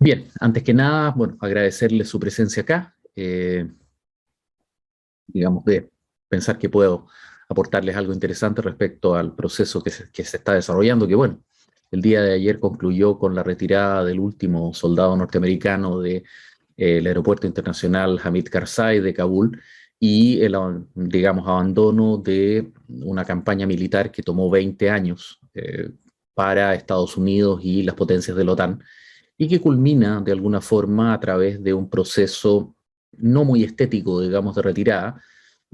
Bien, antes que nada, bueno, agradecerle su presencia acá, digamos, de pensar que puedo aportarles algo interesante respecto al proceso que se está desarrollando, que bueno, el día de ayer concluyó con la retirada del último soldado norteamericano del aeropuerto internacional Hamid Karzai de Kabul y el, digamos, abandono de una campaña militar que tomó 20 años para Estados Unidos y las potencias de la OTAN y que culmina de alguna forma a través de un proceso no muy estético, digamos, de retirada,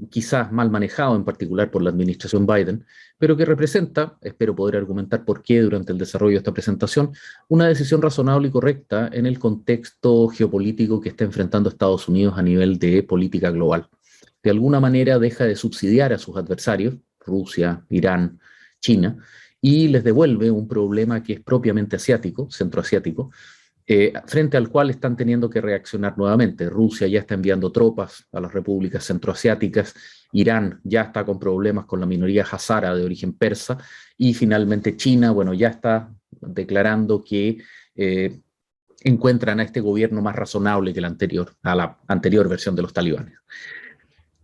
quizás mal manejado en particular por la administración Biden, pero que representa, espero poder argumentar por qué durante el desarrollo de esta presentación, una decisión razonable y correcta en el contexto geopolítico que está enfrentando Estados Unidos a nivel de política global. De alguna manera deja de subsidiar a sus adversarios, Rusia, Irán, China, y les devuelve un problema que es propiamente asiático, centroasiático, frente al cual están teniendo que reaccionar nuevamente. Rusia ya está enviando tropas a las repúblicas centroasiáticas, Irán ya está con problemas con la minoría hazara de origen persa, y finalmente China, bueno, ya está declarando que encuentran a este gobierno más razonable que a la anterior versión de los talibanes.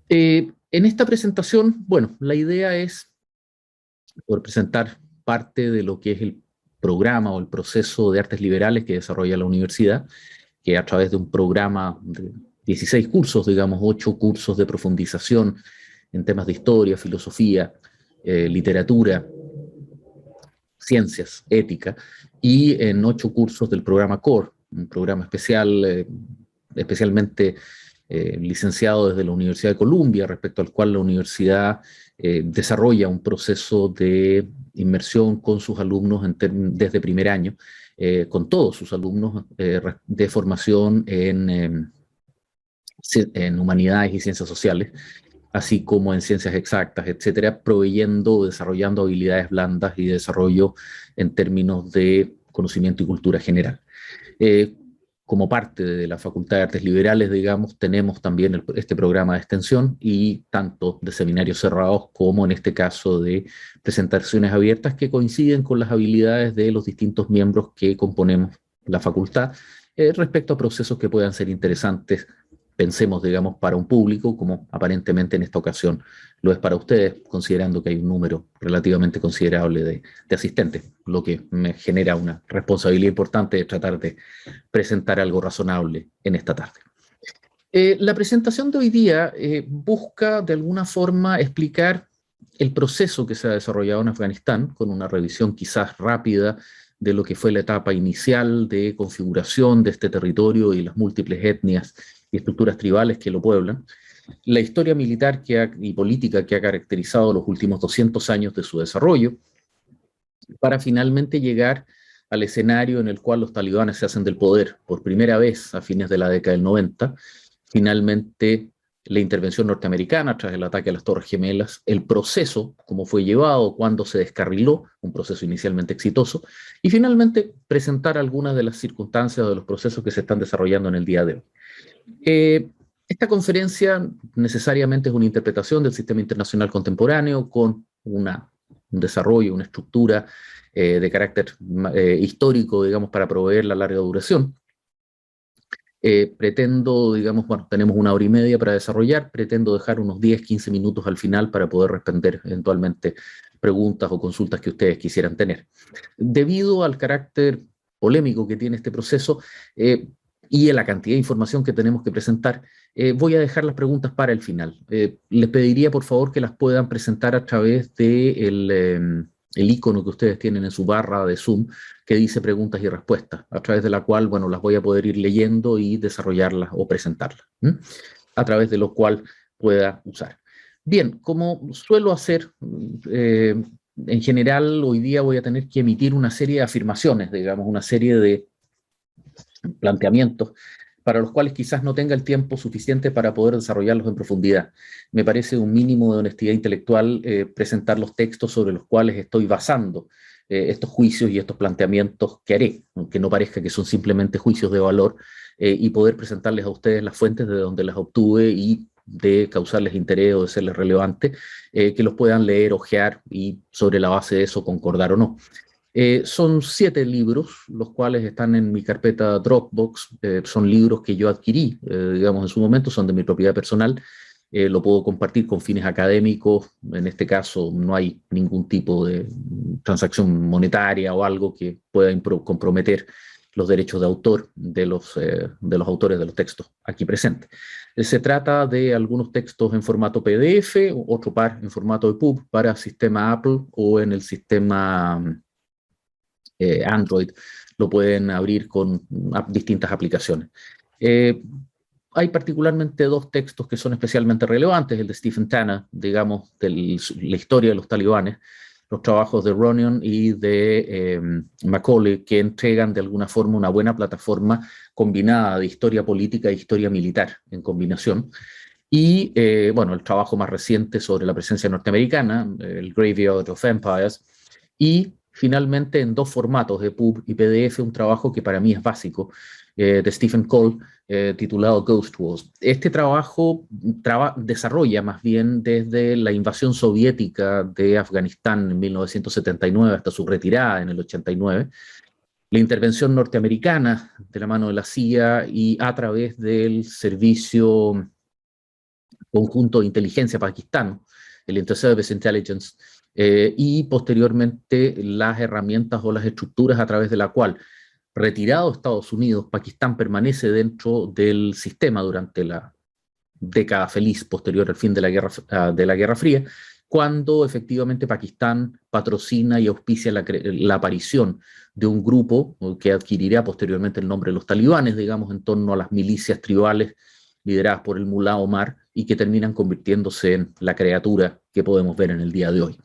En esta presentación, bueno, la idea es por presentar parte de lo que es el programa o el proceso de artes liberales que desarrolla la universidad, que a través de un programa de 16 cursos, digamos, 8 cursos de profundización en temas de historia, filosofía, literatura, ciencias, ética, y en 8 cursos del programa CORE, un programa especial, especialmente licenciado desde la Universidad de Columbia, respecto al cual la universidad desarrolla un proceso de inmersión con sus alumnos desde primer año, con todos sus alumnos de formación en humanidades y ciencias sociales, así como en ciencias exactas, etcétera, proveyendo, desarrollando habilidades blandas y desarrollo en términos de conocimiento y cultura general. Como parte de la Facultad de Artes Liberales, digamos, tenemos también este programa de extensión y tanto de seminarios cerrados como en este caso de presentaciones abiertas que coinciden con las habilidades de los distintos miembros que componemos la facultad respecto a procesos que puedan ser interesantes, pensemos, digamos, para un público, como aparentemente en esta ocasión lo es para ustedes, considerando que hay un número relativamente considerable de asistentes, lo que me genera una responsabilidad importante de tratar de presentar algo razonable en esta tarde. La presentación de hoy día busca de alguna forma explicar el proceso que se ha desarrollado en Afganistán, con una revisión quizás rápida de lo que fue la etapa inicial de configuración de este territorio y las múltiples etnias y estructuras tribales que lo pueblan, la historia militar y política que ha caracterizado los últimos 200 años de su desarrollo, para finalmente llegar al escenario en el cual los talibanes se hacen del poder por primera vez a fines de la década del 90, finalmente la intervención norteamericana tras el ataque a las Torres Gemelas, el proceso, cómo fue llevado, cuándo se descarriló, un proceso inicialmente exitoso, y finalmente presentar algunas de las circunstancias o de los procesos que se están desarrollando en el día de hoy. Esta conferencia necesariamente es una interpretación del sistema internacional contemporáneo con un desarrollo, una estructura de carácter histórico, digamos, para proveer la larga duración. Pretendo, digamos, bueno, tenemos 1 hora y media para desarrollar, pretendo dejar unos 10-15 minutos al final para poder responder eventualmente preguntas o consultas que ustedes quisieran tener. Debido al carácter polémico que tiene este proceso y a la cantidad de información que tenemos que presentar, voy a dejar las preguntas para el final. Les pediría por favor que las puedan presentar a través de el icono que ustedes tienen en su barra de Zoom, que dice preguntas y respuestas, a través de la cual, bueno, las voy a poder ir leyendo y desarrollarlas o presentarlas, a través de lo cual pueda usar. Bien, como suelo hacer, en general, hoy día voy a tener que emitir una serie de afirmaciones, digamos, una serie de planteamientos para los cuales quizás no tenga el tiempo suficiente para poder desarrollarlos en profundidad. Me parece un mínimo de honestidad intelectual presentar los textos sobre los cuales estoy basando estos juicios y estos planteamientos que haré, aunque no parezca que son simplemente juicios de valor, y poder presentarles a ustedes las fuentes de donde las obtuve y de causarles interés o de serles relevante, que los puedan leer, ojear y sobre la base de eso concordar o no. Son 7 libros, los cuales están en mi carpeta Dropbox. Son libros que yo adquirí, digamos, en su momento, son de mi propiedad personal. Lo puedo compartir con fines académicos. En este caso no hay ningún tipo de transacción monetaria o algo que pueda comprometer los derechos de autor de los autores de los textos aquí presentes. Se trata de algunos textos en formato PDF, otro par en formato EPUB para sistema Apple o en el sistema Android. Lo pueden abrir con distintas aplicaciones. Hay particularmente 2 textos que son especialmente relevantes, el de Stephen Tanner, digamos, de la historia de los talibanes, los trabajos de Ronion y de Macaulay, que entregan de alguna forma una buena plataforma combinada de historia política e historia militar en combinación. Y, bueno, el trabajo más reciente sobre la presencia norteamericana, el Graveyard of Empires, y finalmente en 2 formatos, EPUB y PDF, un trabajo que para mí es básico, de Stephen Cole, titulado Ghost Wars. Este trabajo desarrolla más bien desde la invasión soviética de Afganistán en 1979 hasta su retirada en el 89, la intervención norteamericana de la mano de la CIA y a través del servicio conjunto de inteligencia pakistano, el Inter-Service Intelligence, y posteriormente las herramientas o las estructuras a través de la cual, retirado Estados Unidos, Pakistán permanece dentro del sistema durante la década feliz posterior al fin de la Guerra Fría, cuando efectivamente Pakistán patrocina y auspicia la aparición de un grupo que adquirirá posteriormente el nombre de los talibanes, digamos, en torno a las milicias tribales lideradas por el Mullah Omar y que terminan convirtiéndose en la criatura que podemos ver en el día de hoy.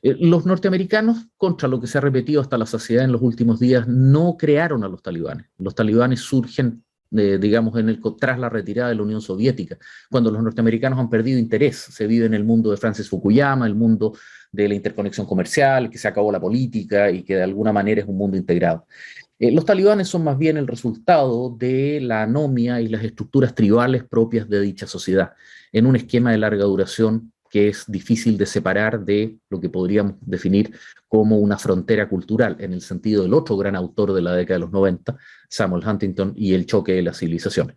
Los norteamericanos, contra lo que se ha repetido hasta la saciedad en los últimos días, no crearon a los talibanes. Los talibanes surgen, digamos, tras la retirada de la Unión Soviética, cuando los norteamericanos han perdido interés. Se vive en el mundo de Francis Fukuyama, el mundo de la interconexión comercial, que se acabó la política y que de alguna manera es un mundo integrado. Los talibanes son más bien el resultado de la anomia y las estructuras tribales propias de dicha sociedad, en un esquema de larga duración que es difícil de separar de lo que podríamos definir como una frontera cultural, en el sentido del otro gran autor de la década de los 90, Samuel Huntington, y el choque de las civilizaciones.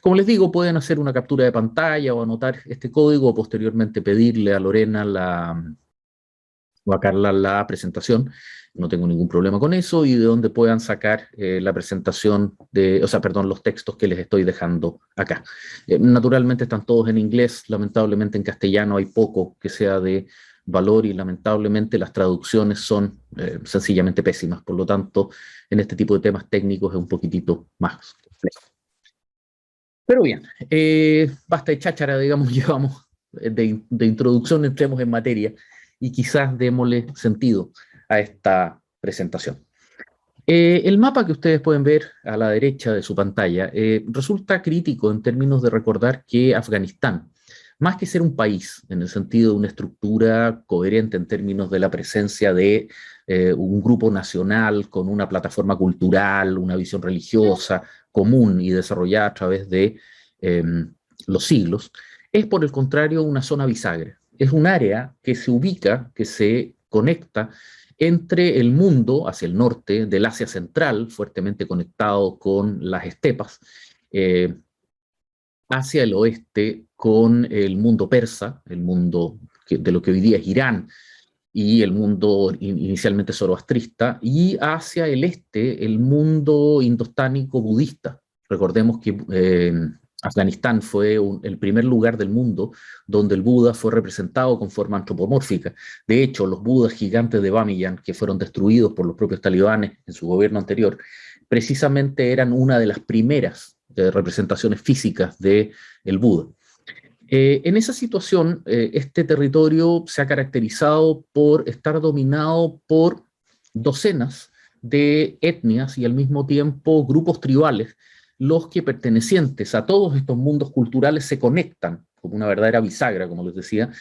Como les digo, pueden hacer una captura de pantalla o anotar este código o posteriormente pedirle a Lorena o a Carla la presentación. No tengo ningún problema con eso, y de donde puedan sacar la presentación los textos que les estoy dejando acá. Naturalmente están todos en inglés, lamentablemente en castellano hay poco que sea de valor y lamentablemente las traducciones son sencillamente pésimas, por lo tanto en este tipo de temas técnicos es un poquitito más complejo. Pero bien, basta de cháchara, digamos, llevamos de introducción, entremos en materia y quizás démosle sentido a esta presentación. El mapa que ustedes pueden ver a la derecha de su pantalla resulta crítico en términos de recordar que Afganistán, más que ser un país, en el sentido de una estructura coherente en términos de la presencia de un grupo nacional con una plataforma cultural, una visión religiosa común y desarrollada a través de los siglos, es por el contrario una zona bisagra. Es un área que se ubica, que se conecta entre el mundo hacia el norte del Asia Central, fuertemente conectado con las estepas, hacia el oeste con el mundo persa, el mundo de lo que hoy día es Irán, y el mundo inicialmente zoroastrista, y hacia el este el mundo indostánico budista. Recordemos que Afganistán fue el primer lugar del mundo donde el Buda fue representado con forma antropomórfica. De hecho, los budas gigantes de Bamiyan, que fueron destruidos por los propios talibanes en su gobierno anterior, precisamente eran una de las primeras representaciones físicas del Buda. En esa situación, este territorio se ha caracterizado por estar dominado por docenas de etnias y al mismo tiempo grupos tribales, los que pertenecientes a todos estos mundos culturales se conectan como una verdadera bisagra, como les decía,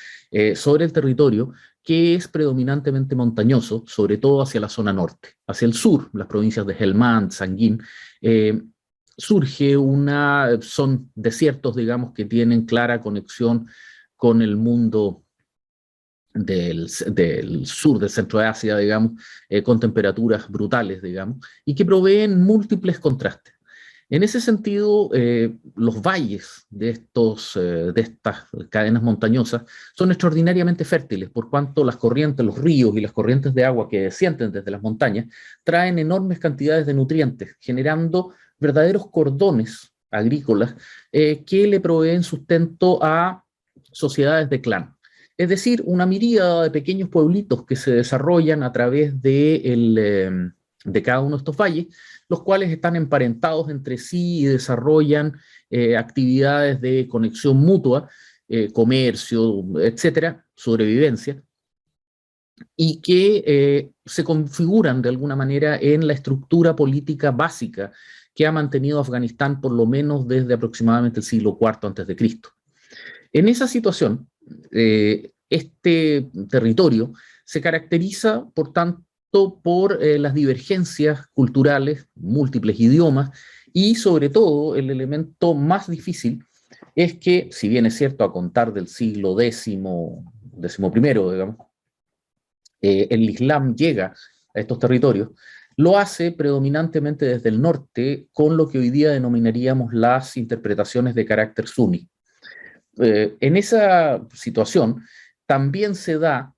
sobre el territorio que es predominantemente montañoso, sobre todo hacia la zona norte. Hacia el sur, las provincias de Helmand, Sangin, son desiertos, digamos, que tienen clara conexión con el mundo del sur del centro de Asia, digamos, con temperaturas brutales, digamos, y que proveen múltiples contrastes. En ese sentido, los valles de estas cadenas montañosas son extraordinariamente fértiles, por cuanto las corrientes, los ríos y las corrientes de agua que descienden desde las montañas traen enormes cantidades de nutrientes, generando verdaderos cordones agrícolas que le proveen sustento a sociedades de clan. Es decir, una miríada de pequeños pueblitos que se desarrollan a través de cada uno de estos valles, los cuales están emparentados entre sí y desarrollan actividades de conexión mutua, comercio, etcétera, sobrevivencia, y que se configuran de alguna manera en la estructura política básica que ha mantenido Afganistán por lo menos desde aproximadamente el siglo IV a.C. En esa situación, este territorio se caracteriza, por tanto, por las divergencias culturales, múltiples idiomas, y sobre todo el elemento más difícil es que, si bien es cierto a contar del siglo X primero, digamos, el Islam llega a estos territorios, lo hace predominantemente desde el norte con lo que hoy día denominaríamos las interpretaciones de carácter suní. En esa situación también se da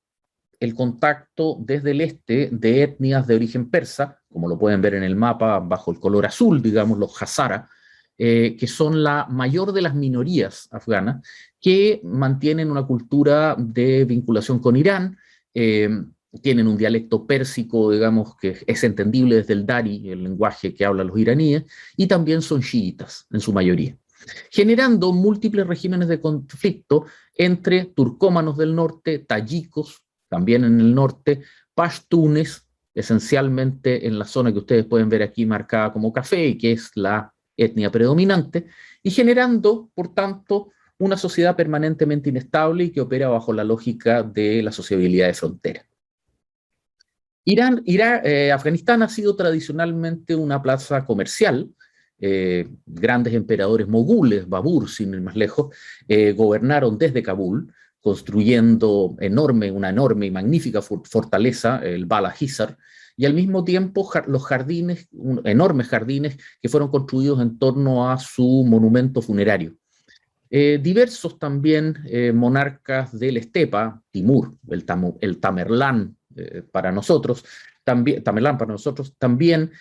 el contacto desde el este de etnias de origen persa, como lo pueden ver en el mapa bajo el color azul, digamos los Hazara, que son la mayor de las minorías afganas, que mantienen una cultura de vinculación con Irán, tienen un dialecto pérsico, digamos, que es entendible desde el Dari, el lenguaje que hablan los iraníes, y también son chiitas en su mayoría, generando múltiples regímenes de conflicto entre turcómanos del norte, tayikos, también en el norte, pashtunes, esencialmente en la zona que ustedes pueden ver aquí marcada como café, y que es la etnia predominante, y generando, por tanto, una sociedad permanentemente inestable y que opera bajo la lógica de la sociabilidad de frontera. Afganistán ha sido tradicionalmente una plaza comercial. Grandes emperadores mogules, Babur, sin ir más lejos, gobernaron desde Kabul, construyendo una enorme y magnífica fortaleza, el Bala Hizar, y al mismo tiempo los jardines, enormes jardines que fueron construidos en torno a su monumento funerario. Diversos también monarcas del Estepa, Timur, el Tamerlán para nosotros, también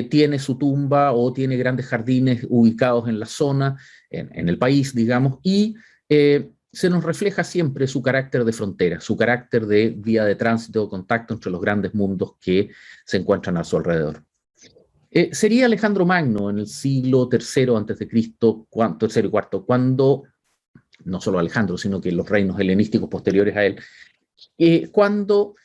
tiene su tumba o tiene grandes jardines ubicados en la zona, en el país, digamos, y se nos refleja siempre su carácter de frontera, su carácter de vía de tránsito o contacto entre los grandes mundos que se encuentran a su alrededor. Sería Alejandro Magno en el siglo III a.C., tercero y cuarto, cuando, no solo Alejandro, sino que los reinos helenísticos posteriores a él, cuando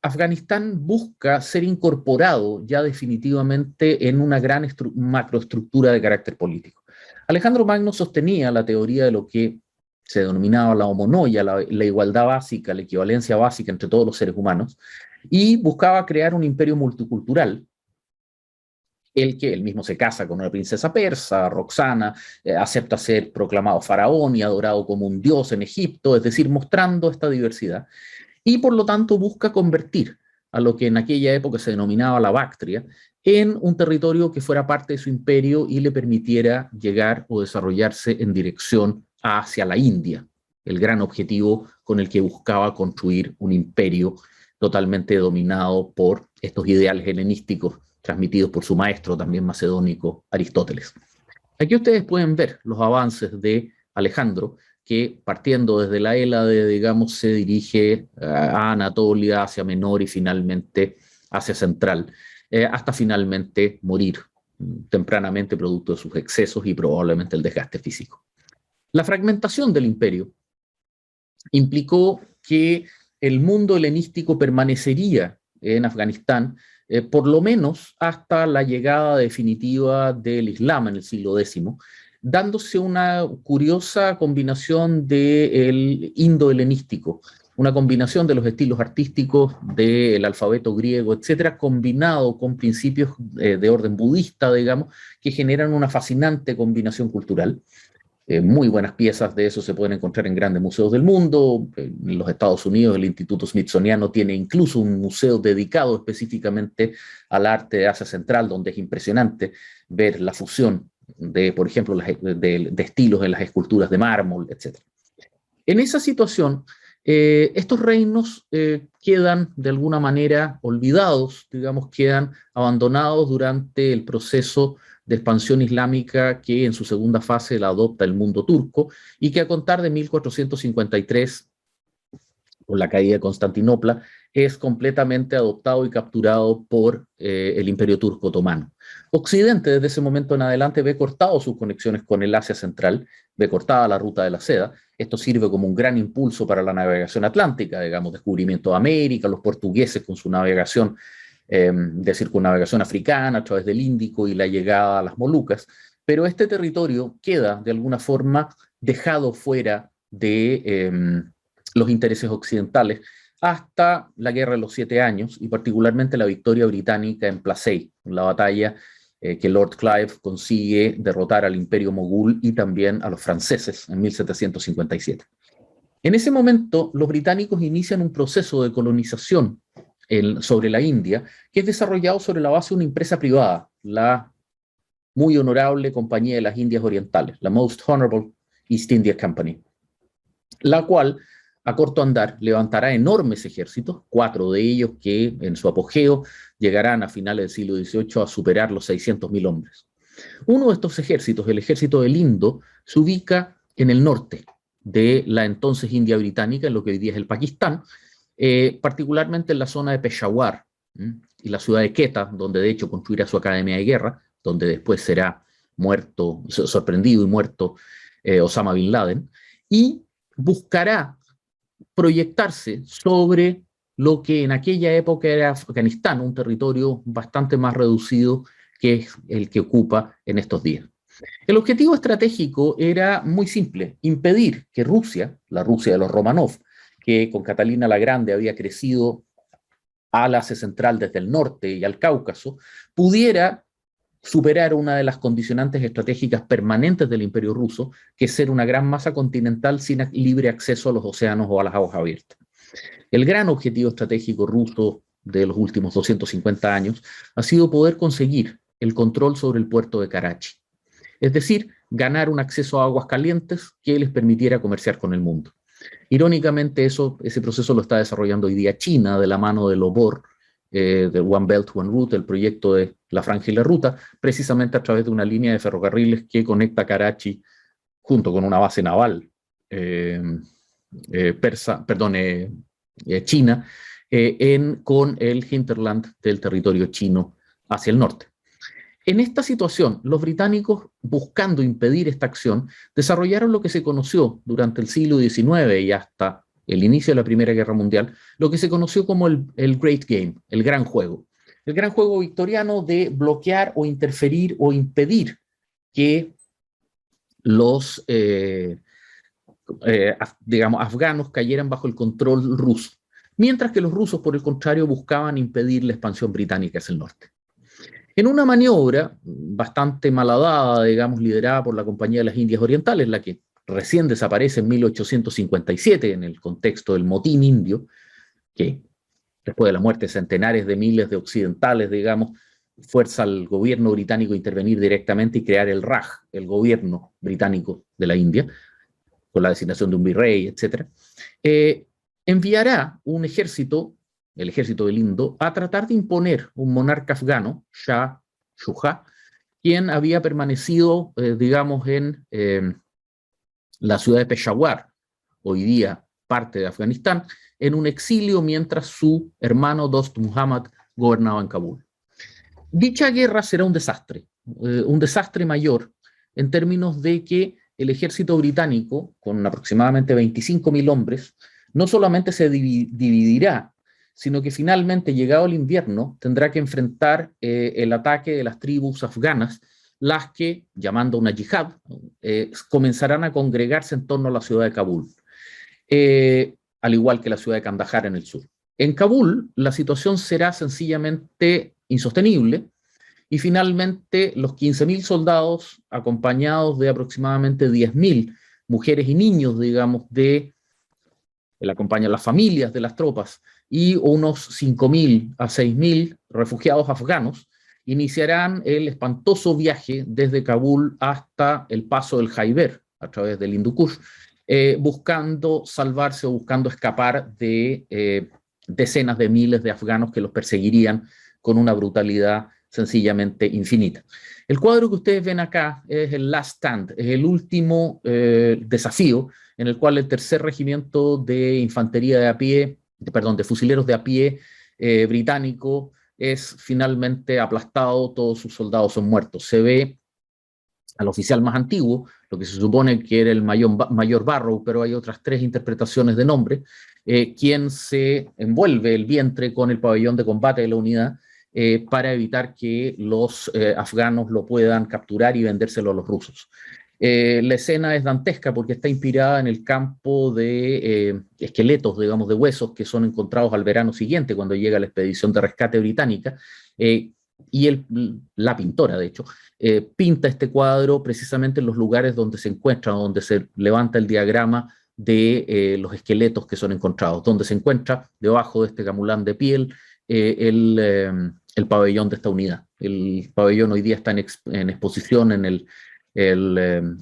Afganistán busca ser incorporado ya definitivamente en una gran macroestructura de carácter político. Alejandro Magno sostenía la teoría de lo que se denominaba la homonoia, la igualdad básica, la equivalencia básica entre todos los seres humanos, y buscaba crear un imperio multicultural, él mismo se casa con una princesa persa, Roxana, acepta ser proclamado faraón y adorado como un dios en Egipto, es decir, mostrando esta diversidad, y por lo tanto busca convertir a lo que en aquella época se denominaba la Bactria en un territorio que fuera parte de su imperio y le permitiera llegar o desarrollarse en dirección hacia la India, el gran objetivo con el que buscaba construir un imperio totalmente dominado por estos ideales helenísticos transmitidos por su maestro también macedónico, Aristóteles. Aquí ustedes pueden ver los avances de Alejandro, que partiendo desde la Hélade, digamos, se dirige a Anatolia, Asia Menor y finalmente Asia Central, hasta finalmente morir tempranamente producto de sus excesos y probablemente el desgaste físico. La fragmentación del imperio implicó que el mundo helenístico permanecería en Afganistán por lo menos hasta la llegada definitiva del Islam en el siglo X, dándose una curiosa combinación del indo-helenístico, una combinación de los estilos artísticos del alfabeto griego, etcétera, combinado con principios de orden budista, digamos, que generan una fascinante combinación cultural. Muy buenas piezas de eso se pueden encontrar en grandes museos del mundo. En los Estados Unidos, el Instituto Smithsoniano tiene incluso un museo dedicado específicamente al arte de Asia Central, donde es impresionante ver la fusión de, por ejemplo, de estilos en las esculturas de mármol, etc. En esa situación, estos reinos quedan de alguna manera olvidados, digamos, quedan abandonados durante el proceso de expansión islámica que en su segunda fase la adopta el mundo turco y que a contar de 1453, con la caída de Constantinopla, es completamente adoptado y capturado por el Imperio Turco Otomano. Occidente, desde ese momento en adelante, ve cortado sus conexiones con el Asia Central, ve cortada la ruta de la seda. Esto sirve como un gran impulso para la navegación atlántica, digamos, descubrimiento de América, los portugueses con su navegación de circunnavegación africana a través del Índico y la llegada a las Molucas, pero este territorio queda de alguna forma dejado fuera de los intereses occidentales hasta la Guerra de los 7 Años y particularmente la victoria británica en Plassey, la batalla que Lord Clive consigue derrotar al Imperio Mogul y también a los franceses en 1757. En ese momento, los británicos inician un proceso de colonización sobre la India, que es desarrollado sobre la base de una empresa privada, la muy honorable Compañía de las Indias Orientales, la Most Honorable East India Company, la cual a corto andar levantará enormes ejércitos, 4 de ellos que en su apogeo llegarán a finales del siglo XVIII a superar los 600.000 hombres. Uno de estos ejércitos, el ejército del Indo, se ubica en el norte de la entonces India británica, en lo que hoy día es el Pakistán, particularmente en la zona de Peshawar y la ciudad de Quetta, donde de hecho construirá su academia de guerra, donde después será muerto, sorprendido y muerto Osama Bin Laden, y buscará proyectarse sobre lo que en aquella época era Afganistán, un territorio bastante más reducido que es el que ocupa en estos días. El objetivo estratégico era muy simple, impedir que Rusia, la Rusia de los Romanov, que con Catalina la Grande había crecido al Asia Central desde el norte y al Cáucaso, pudiera superar una de las condicionantes estratégicas permanentes del Imperio ruso, que es ser una gran masa continental sin libre acceso a los océanos o a las aguas abiertas. El gran objetivo estratégico ruso de los últimos 250 años ha sido poder conseguir el control sobre el puerto de Karachi, es decir, ganar un acceso a aguas calientes que les permitiera comerciar con el mundo. Irónicamente, ese proceso lo está desarrollando hoy día China de la mano del OBOR, de One Belt, One Route, el proyecto de la Franja y la Ruta, precisamente a través de una línea de ferrocarriles que conecta Karachi junto con una base naval China con el hinterland del territorio chino hacia el norte. En esta situación, los británicos, buscando impedir esta acción, desarrollaron lo que se conoció durante el siglo XIX y hasta el inicio de la Primera Guerra Mundial, lo que se conoció como el Great Game, el gran juego. El gran juego victoriano de bloquear o interferir o impedir que los afganos cayeran bajo el control ruso, mientras que los rusos, por el contrario, buscaban impedir la expansión británica hacia el norte. En una maniobra bastante malhadada, digamos, liderada por la Compañía de las Indias Orientales, la que recién desaparece en 1857 en el contexto del motín indio, que después de la muerte de centenares de miles de occidentales, digamos, fuerza al gobierno británico a intervenir directamente y crear el Raj, el gobierno británico de la India, con la designación de un virrey, etc., enviará un ejército, el ejército del Indo, a tratar de imponer un monarca afgano, Shah Shuja, quien había permanecido, digamos, en la ciudad de Peshawar, hoy día parte de Afganistán, en un exilio mientras su hermano Dost Muhammad gobernaba en Kabul. Dicha guerra será un desastre mayor en términos de que el ejército británico, con aproximadamente 25.000 hombres, no solamente se dividirá, sino que finalmente, llegado el invierno, tendrá que enfrentar el ataque de las tribus afganas, las que, llamando una yihad, comenzarán a congregarse en torno a la ciudad de Kabul, al igual que la ciudad de Kandahar en el sur. En Kabul, la situación será sencillamente insostenible Y finalmente los 15.000 soldados, acompañados de aproximadamente 10.000 mujeres y niños, digamos, acompañan las familias de las tropas, y unos 5.000 a 6.000 refugiados afganos, iniciarán el espantoso viaje desde Kabul hasta el paso del Jaiber, a través del Hindu Kush, buscando salvarse o buscando escapar de decenas de miles de afganos que los perseguirían con una brutalidad sencillamente infinita. El cuadro que ustedes ven acá es el Last Stand, es el último desafío en el cual el tercer regimiento de infantería de a pie, perdón, de fusileros de a pie británico es finalmente aplastado, todos sus soldados son muertos. Se ve al oficial más antiguo, lo que se supone que era el mayor Barrow, pero hay otras 3 interpretaciones de nombre, quien se envuelve el vientre con el pabellón de combate de la unidad para evitar que los afganos lo puedan capturar y vendérselo a los rusos. La escena es dantesca porque está inspirada en el campo de esqueletos, digamos, de huesos que son encontrados al verano siguiente, cuando llega la expedición de rescate británica, y la pintora, de hecho, pinta este cuadro precisamente en los lugares donde se encuentra, donde se levanta el diagrama de los esqueletos que son encontrados, donde se encuentra debajo de este gamulán de piel el pabellón de esta unidad. El pabellón hoy día está en exposición en el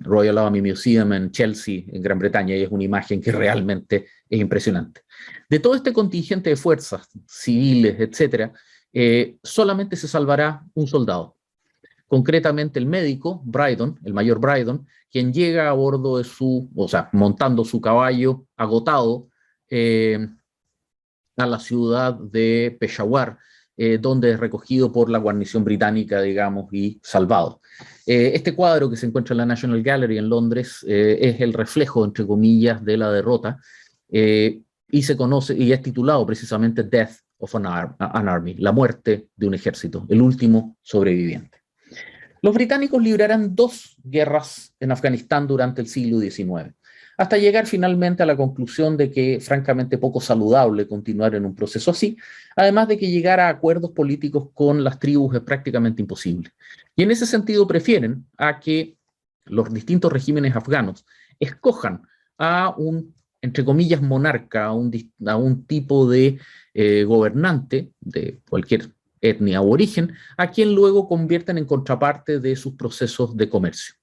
Royal Army Museum en Chelsea, en Gran Bretaña, y es una imagen que realmente es impresionante. De todo este contingente de fuerzas civiles, etcétera, solamente se salvará un soldado, concretamente el médico Brydon, el mayor Brydon, quien llega a bordo de montando su caballo agotado a la ciudad de Peshawar, donde es recogido por la guarnición británica, digamos, y salvado. Este cuadro que se encuentra en la National Gallery en Londres es el reflejo, entre comillas, de la derrota, y se conoce, y es titulado precisamente Death of an Army, la muerte de un ejército, el último sobreviviente. Los británicos librarán 2 guerras en Afganistán durante el siglo XIX, hasta llegar finalmente a la conclusión de que francamente poco saludable continuar en un proceso así, además de que llegar a acuerdos políticos con las tribus es prácticamente imposible. Y en ese sentido prefieren a que los distintos regímenes afganos escojan a un, entre comillas, monarca, a un tipo de gobernante de cualquier etnia o origen, a quien luego convierten en contraparte de sus procesos de comercio.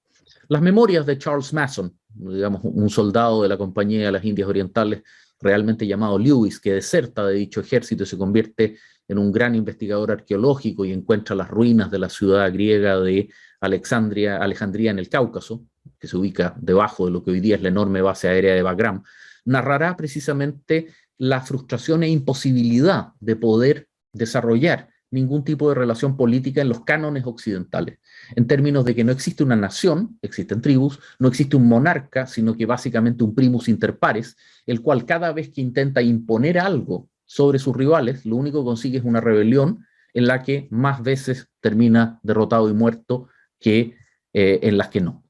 Las memorias de Charles Mason, digamos, un soldado de la Compañía de las Indias Orientales, realmente llamado Lewis, que deserta de dicho ejército y se convierte en un gran investigador arqueológico y encuentra las ruinas de la ciudad griega de Alejandría en el Cáucaso, que se ubica debajo de lo que hoy día es la enorme base aérea de Bagram, narrará precisamente la frustración e imposibilidad de poder desarrollar ningún tipo de relación política en los cánones occidentales, en términos de que no existe una nación, existen tribus, no existe un monarca, sino que básicamente un primus inter pares, el cual cada vez que intenta imponer algo sobre sus rivales, lo único que consigue es una rebelión en la que más veces termina derrotado y muerto que en las que no.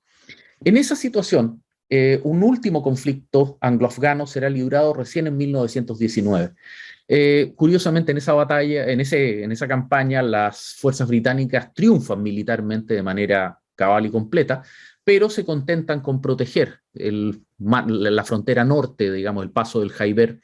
En esa situación, un último conflicto anglo-afgano será librado recién en 1919. Curiosamente, en esa batalla, en esa campaña, las fuerzas británicas triunfan militarmente de manera cabal y completa, pero se contentan con proteger la frontera norte, digamos, el paso del Jaiber,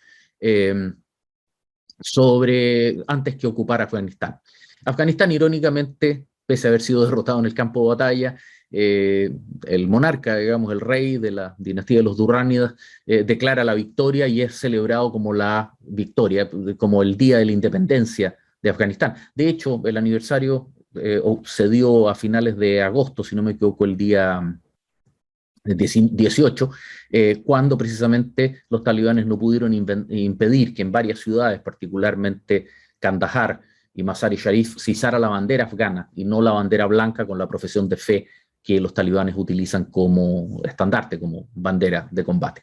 antes que ocupar Afganistán. Afganistán, irónicamente, pese a haber sido derrotado en el campo de batalla, el monarca, digamos, el rey de la dinastía de los Durránidas, declara la victoria y es celebrado como la victoria, como el día de la independencia de Afganistán. De hecho, el aniversario se dio a finales de agosto, si no me equivoco, el día 18, cuando precisamente los talibanes no pudieron impedir que en varias ciudades, particularmente Kandahar y Mazar-i-Sharif, se izara la bandera afgana y no la bandera blanca con la profesión de fe que los talibanes utilizan como estandarte, como bandera de combate.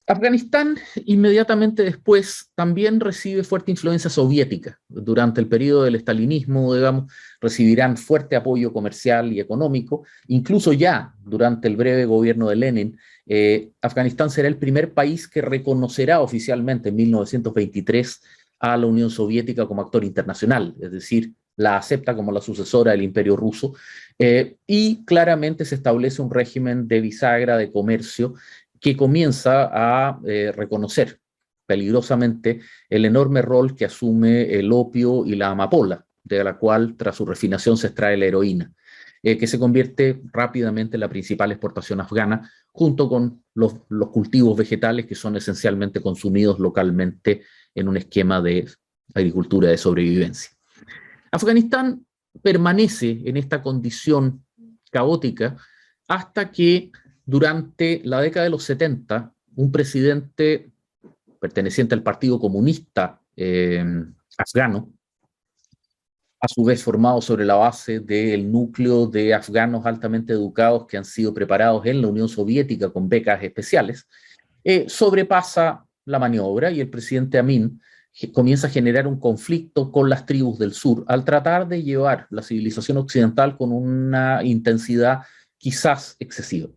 Afganistán, inmediatamente después, también recibe fuerte influencia soviética. Durante el periodo del estalinismo, digamos, recibirán fuerte apoyo comercial y económico. Incluso ya durante el breve gobierno de Lenin, Afganistán será el primer país que reconocerá oficialmente en 1923 a la Unión Soviética como actor internacional, es decir, la acepta como la sucesora del Imperio Ruso, y claramente se establece un régimen de bisagra de comercio que comienza a reconocer peligrosamente el enorme rol que asume el opio y la amapola, de la cual tras su refinación se extrae la heroína, que se convierte rápidamente en la principal exportación afgana, junto con los cultivos vegetales que son esencialmente consumidos localmente en un esquema de agricultura de sobrevivencia. Afganistán permanece en esta condición caótica hasta que durante la década de los 70 un presidente perteneciente al Partido Comunista afgano, a su vez formado sobre la base del núcleo de afganos altamente educados que han sido preparados en la Unión Soviética con becas especiales, sobrepasa la maniobra y el presidente Amin comienza a generar un conflicto con las tribus del sur al tratar de llevar la civilización occidental con una intensidad quizás excesiva.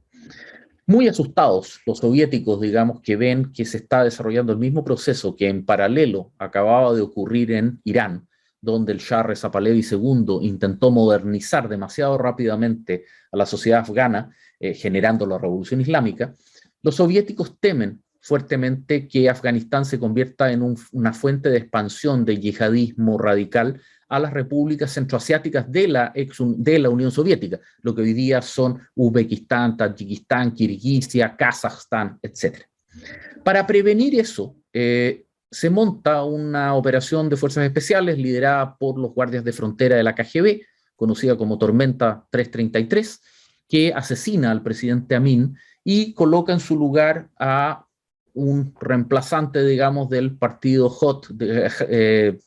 Muy asustados los soviéticos, digamos, que ven que se está desarrollando el mismo proceso que en paralelo acababa de ocurrir en Irán, donde el Shah Reza Pahlavi II intentó modernizar demasiado rápidamente a la sociedad afgana, generando la revolución islámica, los soviéticos temen fuertemente que Afganistán se convierta en una fuente de expansión del yihadismo radical a las repúblicas centroasiáticas de la Unión Soviética, lo que hoy día son Uzbekistán, Tayikistán, Kirguisia, Kazajstán, etc. Para prevenir eso, se monta una operación de fuerzas especiales liderada por los guardias de frontera de la KGB, conocida como Tormenta 333, que asesina al presidente Amin y coloca en su lugar a un reemplazante, digamos, del partido HOT, del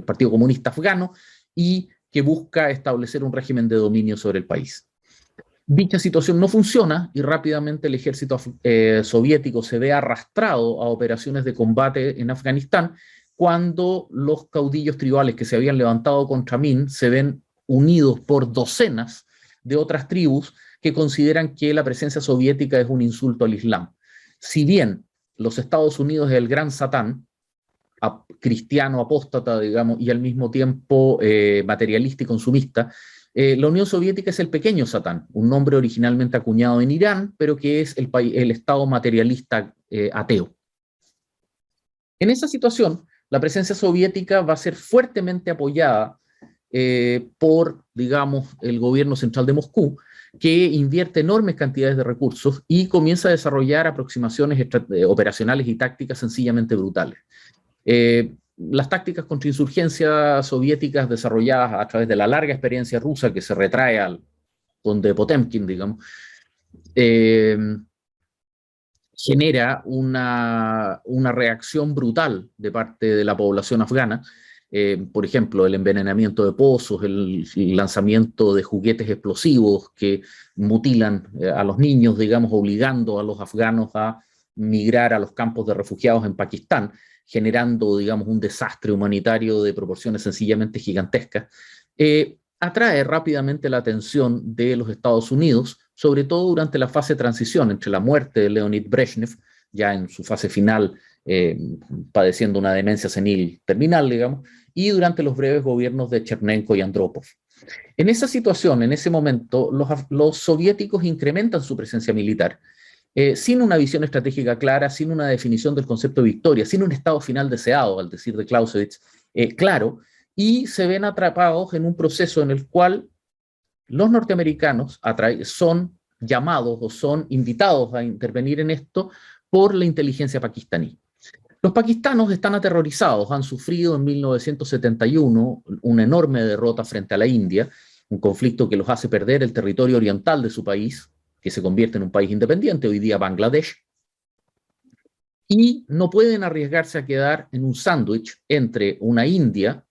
Partido Comunista Afgano, y que busca establecer un régimen de dominio sobre el país. Dicha situación no funciona y rápidamente el ejército soviético se ve arrastrado a operaciones de combate en Afganistán cuando los caudillos tribales que se habían levantado contra Amin se ven unidos por docenas de otras tribus que consideran que la presencia soviética es un insulto al Islam. Si bien los Estados Unidos es el gran Satán, cristiano, apóstata, digamos, y al mismo tiempo materialista y consumista, la Unión Soviética es el pequeño Satán, un nombre originalmente acuñado en Irán, pero que es el Estado materialista ateo. En esa situación, la presencia soviética va a ser fuertemente apoyada por, digamos, el gobierno central de Moscú, que invierte enormes cantidades de recursos y comienza a desarrollar aproximaciones operacionales y tácticas sencillamente brutales. Las tácticas contrainsurgencia soviéticas desarrolladas a través de la larga experiencia rusa que se retrae al conde Potemkin, digamos, genera una reacción brutal de parte de la población afgana. Por ejemplo, el envenenamiento de pozos, el lanzamiento de juguetes explosivos que mutilan a los niños, digamos, obligando a los afganos a migrar a los campos de refugiados en Pakistán, generando, digamos, un desastre humanitario de proporciones sencillamente gigantescas, atrae rápidamente la atención de los Estados Unidos, sobre todo durante la fase de transición entre la muerte de Leonid Brezhnev, ya en su fase final, padeciendo una demencia senil terminal, digamos, y durante los breves gobiernos de Chernenko y Andropov. En esa situación, en ese momento, los soviéticos incrementan su presencia militar, sin una visión estratégica clara, sin una definición del concepto de victoria, sin un estado final deseado, al decir de Clausewitz, claro, y se ven atrapados en un proceso en el cual los norteamericanos son llamados o son invitados a intervenir en esto por la inteligencia pakistaní. Los pakistanos están aterrorizados, han sufrido en 1971 una enorme derrota frente a la India, un conflicto que los hace perder el territorio oriental de su país, que se convierte en un país independiente, hoy día Bangladesh, y no pueden arriesgarse a quedar en un sándwich entre una India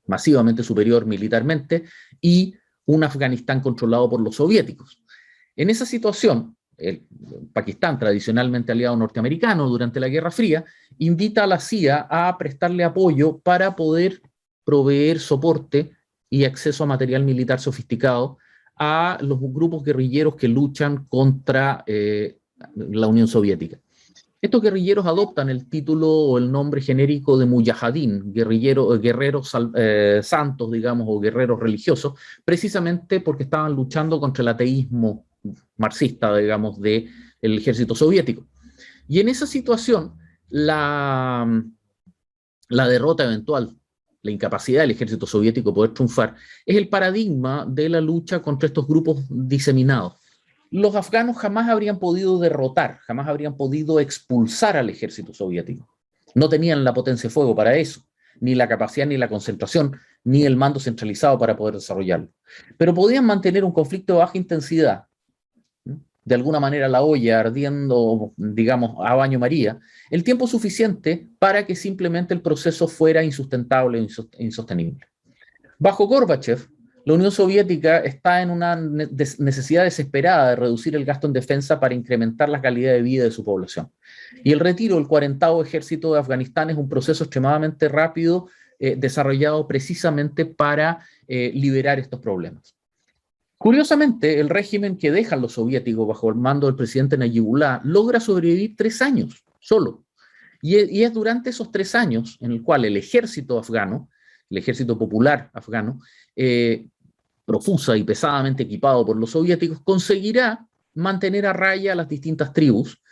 masivamente superior militarmente y un Afganistán controlado por los soviéticos. En esa situación, Pakistán, tradicionalmente aliado norteamericano durante la Guerra Fría, invita a la CIA a prestarle apoyo para poder proveer soporte y acceso a material militar sofisticado a los grupos guerrilleros que luchan contra la Unión Soviética. Estos guerrilleros adoptan el título o el nombre genérico de mujahideen, guerreros santos, digamos, o guerreros religiosos, precisamente porque estaban luchando contra el ateísmo marxista, digamos, del ejército soviético. Y en esa situación, la derrota eventual, la incapacidad del ejército soviético de poder triunfar, es el paradigma de la lucha contra estos grupos diseminados. Los afganos jamás habrían podido derrotar, jamás habrían podido expulsar al ejército soviético. No tenían la potencia de fuego para eso, ni la capacidad, ni la concentración, ni el mando centralizado para poder desarrollarlo. Pero podían mantener un conflicto de baja intensidad, de alguna manera la olla ardiendo, digamos, a baño María, el tiempo suficiente para que simplemente el proceso fuera insustentable e insostenible. Bajo Gorbachev, la Unión Soviética está en una necesidad desesperada de reducir el gasto en defensa para incrementar la calidad de vida de su población. Y el retiro del 40º ejército de Afganistán es un proceso extremadamente rápido, desarrollado precisamente para liberar estos problemas. Curiosamente, el régimen que dejan los soviéticos bajo el mando del presidente Nayibullah logra sobrevivir 3 años solo. Y es durante esos 3 años en el cual el ejército afgano, el ejército popular afgano, profusa y pesadamente equipado por los soviéticos, conseguirá mantener a raya a las distintas tribus.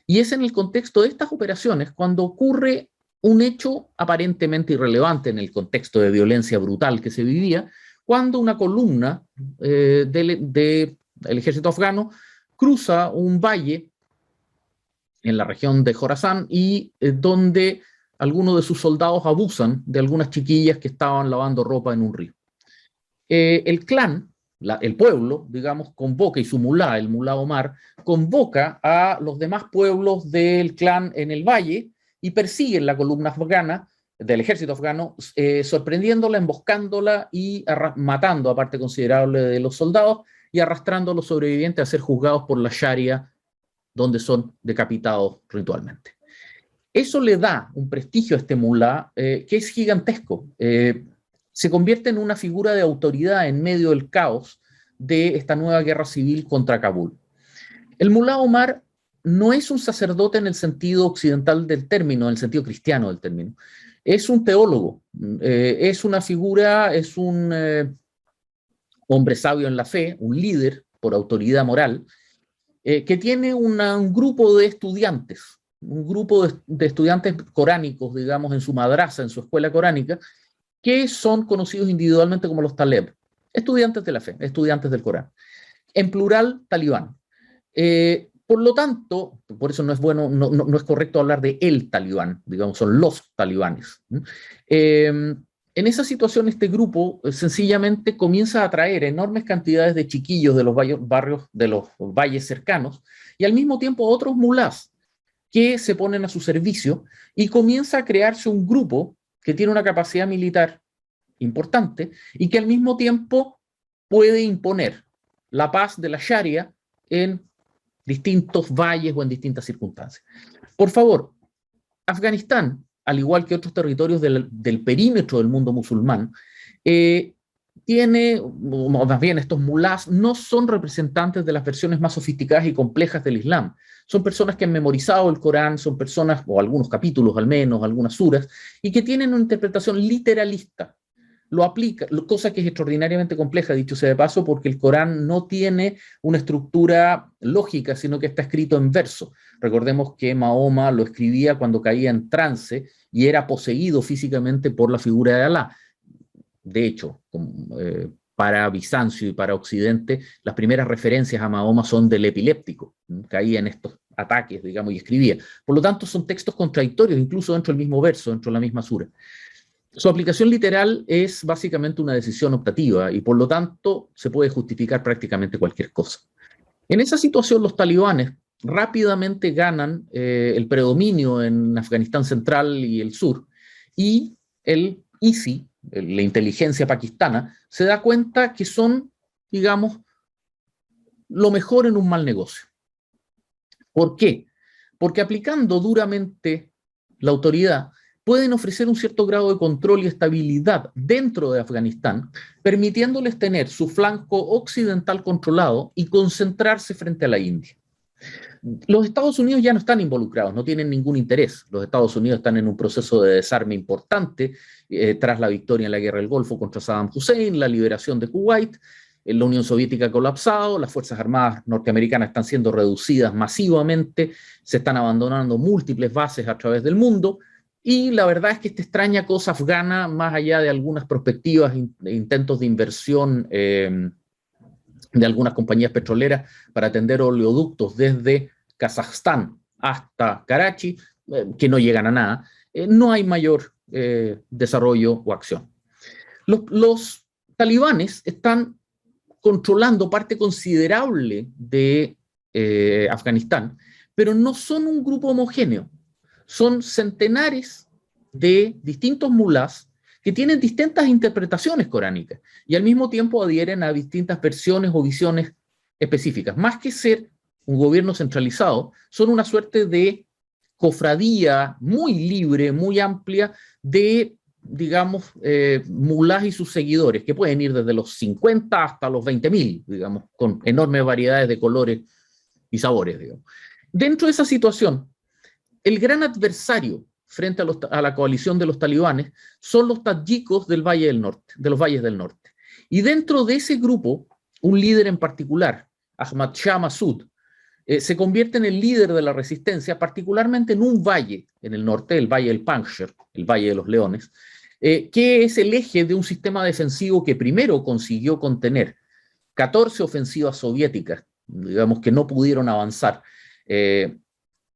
Y es en el contexto de estas operaciones cuando ocurre un hecho aparentemente irrelevante en el contexto de violencia brutal que se vivía, cuando una columna del ejército afgano cruza un valle en la región de Jorazán y donde algunos de sus soldados abusan de algunas chiquillas que estaban lavando ropa en un río. El clan, el pueblo, digamos, convoca, y su mulá, el mulá Omar, convoca a los demás pueblos del clan en el valle y persiguen la columna afgana, del ejército afgano, sorprendiéndola, emboscándola y matando a parte considerable de los soldados y arrastrando a los sobrevivientes a ser juzgados por la Sharia, donde son decapitados ritualmente. Eso le da un prestigio a este mulá que es gigantesco. Se convierte en una figura de autoridad en medio del caos de esta nueva guerra civil contra Kabul. El mulá Omar no es un sacerdote en el sentido occidental del término, en el sentido cristiano del término. Es un teólogo, es una figura, es un hombre sabio en la fe, un líder por autoridad moral, que tiene un grupo de estudiantes, un grupo de estudiantes coránicos, digamos, en su madrasa, en su escuela coránica, que son conocidos individualmente como los taleb, estudiantes de la fe, estudiantes del Corán. En plural, talibán. Por lo tanto, por eso no es bueno, no es correcto hablar de el talibán, digamos, son los talibanes. En esa situación, este grupo sencillamente comienza a atraer enormes cantidades de chiquillos de los barrios, de los valles cercanos, y al mismo tiempo otros mulás que se ponen a su servicio, y comienza a crearse un grupo que tiene una capacidad militar importante y que al mismo tiempo puede imponer la paz de la Sharia en distintos valles o en distintas circunstancias. Por favor, Afganistán, al igual que otros territorios del perímetro del mundo musulmán, tiene, o más bien estos mulás, no son representantes de las versiones más sofisticadas y complejas del Islam. Son personas que han memorizado el Corán, son personas, o algunos capítulos al menos, algunas suras, y que tienen una interpretación literalista. Lo aplica, cosa que es extraordinariamente compleja, dicho sea de paso, porque el Corán no tiene una estructura lógica, sino que está escrito en verso. Recordemos que Mahoma lo escribía cuando caía en trance y era poseído físicamente por la figura de Alá. De hecho, para Bizancio y para Occidente, las primeras referencias a Mahoma son del epiléptico, caía en estos ataques, digamos, y escribía. Por lo tanto, son textos contradictorios, incluso dentro del mismo verso, dentro de la misma sura. Su aplicación literal es básicamente una decisión optativa y por lo tanto se puede justificar prácticamente cualquier cosa. En esa situación los talibanes rápidamente ganan el predominio en Afganistán central y el sur, y el ISI, la inteligencia pakistana, se da cuenta que son, digamos, lo mejor en un mal negocio. ¿Por qué? Porque aplicando duramente la autoridad, pueden ofrecer un cierto grado de control y estabilidad dentro de Afganistán, permitiéndoles tener su flanco occidental controlado y concentrarse frente a la India. Los Estados Unidos ya no están involucrados, no tienen ningún interés. Los Estados Unidos están en un proceso de desarme importante tras la victoria en la Guerra del Golfo contra Saddam Hussein, la liberación de Kuwait, la Unión Soviética ha colapsado, las Fuerzas Armadas norteamericanas están siendo reducidas masivamente, se están abandonando múltiples bases a través del mundo, y la verdad es que esta extraña cosa afgana, más allá de algunas perspectivas e intentos de inversión de algunas compañías petroleras para atender oleoductos desde Kazajstán hasta Karachi, que no llegan a nada, no hay mayor desarrollo o acción. Los talibanes están controlando parte considerable de Afganistán, pero no son un grupo homogéneo. Son centenares de distintos mulás que tienen distintas interpretaciones coránicas y al mismo tiempo adhieren a distintas versiones o visiones específicas. Más que ser un gobierno centralizado, son una suerte de cofradía muy libre, muy amplia de, digamos, mulás y sus seguidores, que pueden ir desde los 50 hasta los 20.000, digamos, con enormes variedades de colores y sabores, digamos. Dentro de esa situación, el gran adversario frente a la coalición de los talibanes son los tadjikos del Valle del Norte, de los valles del norte. Y dentro de ese grupo, un líder en particular, Ahmad Shah Massoud, se convierte en el líder de la resistencia, particularmente en un valle en el norte, el Valle del Panjshir, el Valle de los Leones, que es el eje de un sistema defensivo que primero consiguió contener 14 ofensivas soviéticas, digamos, que no pudieron avanzar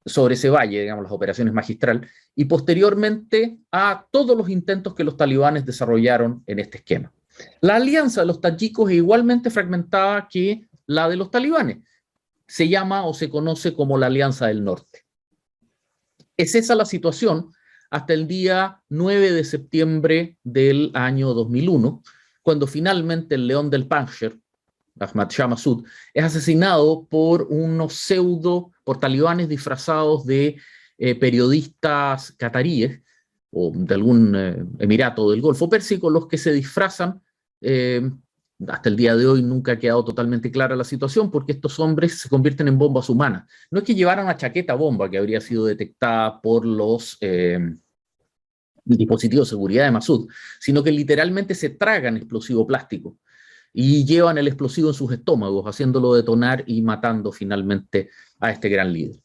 sobre ese valle, digamos, las operaciones Magistral, y posteriormente a todos los intentos que los talibanes desarrollaron en este esquema. La alianza de los tadjikos es igualmente fragmentada que la de los talibanes. Se llama o se conoce como la Alianza del Norte. Es esa la situación hasta el día 9 de septiembre del año 2001, cuando finalmente el león del Panjshir, Ahmad Shah Massoud, es asesinado por por talibanes disfrazados de periodistas cataríes o de algún emirato del Golfo Pérsico, los que se disfrazan. Hasta el día de hoy nunca ha quedado totalmente clara la situación, porque estos hombres se convierten en bombas humanas. No es que llevaran una chaqueta bomba que habría sido detectada por los dispositivos de seguridad de Massoud, sino que literalmente se tragan explosivo plástico y llevan el explosivo en sus estómagos, haciéndolo detonar y matando finalmente a este gran líder.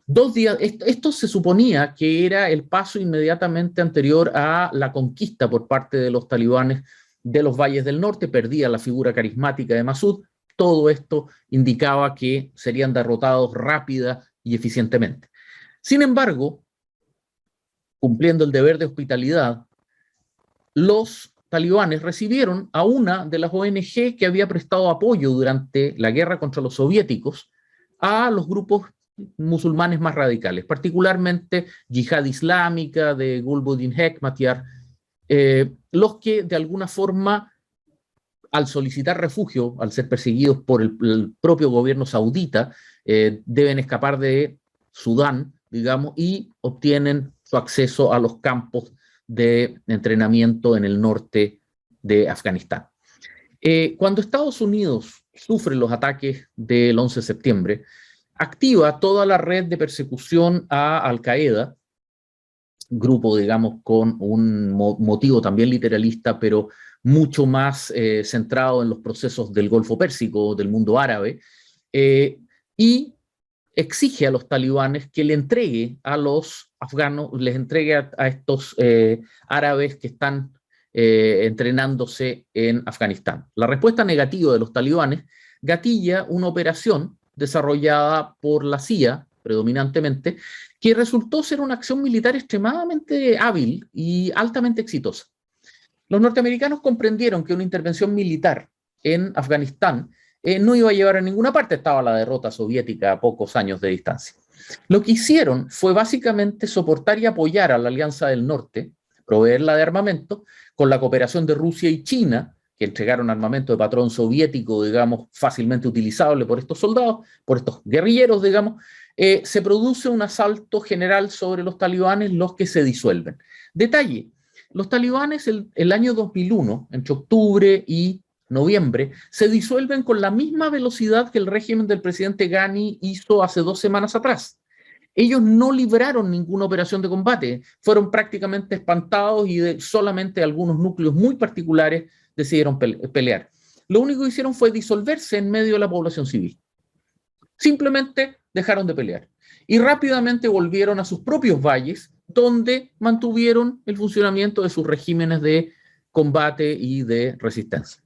2 días, esto se suponía que era el paso inmediatamente anterior a la conquista por parte de los talibanes de los valles del norte, perdía la figura carismática de Massoud. Todo esto indicaba que serían derrotados rápida y eficientemente. Sin embargo, cumpliendo el deber de hospitalidad, los talibanes recibieron a una de las ONG que había prestado apoyo durante la guerra contra los soviéticos a los grupos musulmanes más radicales, particularmente Yihad Islámica de Gulbuddin Hekmatyar, los que de alguna forma, al solicitar refugio, al ser perseguidos por el propio gobierno saudita, deben escapar de Sudán, digamos, y obtienen su acceso a los campos de entrenamiento en el norte de Afganistán. Cuando Estados Unidos sufre los ataques del 11 de septiembre, activa toda la red de persecución a Al-Qaeda, grupo, digamos, con un motivo también literalista, pero mucho más centrado en los procesos del Golfo Pérsico, del mundo árabe, y exige a los talibanes que le entregue a los afganos, les entregue a estos árabes que están entrenándose en Afganistán. La respuesta negativa de los talibanes gatilla una operación desarrollada por la CIA, predominantemente, que resultó ser una acción militar extremadamente hábil y altamente exitosa. Los norteamericanos comprendieron que una intervención militar en Afganistán no iba a llevar a ninguna parte, estaba la derrota soviética a pocos años de distancia. Lo que hicieron fue básicamente soportar y apoyar a la Alianza del Norte, proveerla de armamento, con la cooperación de Rusia y China, que entregaron armamento de patrón soviético, digamos, fácilmente utilizable por estos soldados, por estos guerrilleros, digamos. Se produce un asalto general sobre los talibanes, los que se disuelven. Detalle, los talibanes el año 2001, entre octubre y noviembre, se disuelven con la misma velocidad que el régimen del presidente Ghani hizo hace 2 semanas atrás. Ellos no libraron ninguna operación de combate, fueron prácticamente espantados y solamente algunos núcleos muy particulares decidieron pelear. Lo único que hicieron fue disolverse en medio de la población civil. Simplemente dejaron de pelear y rápidamente volvieron a sus propios valles, donde mantuvieron el funcionamiento de sus regímenes de combate y de resistencia.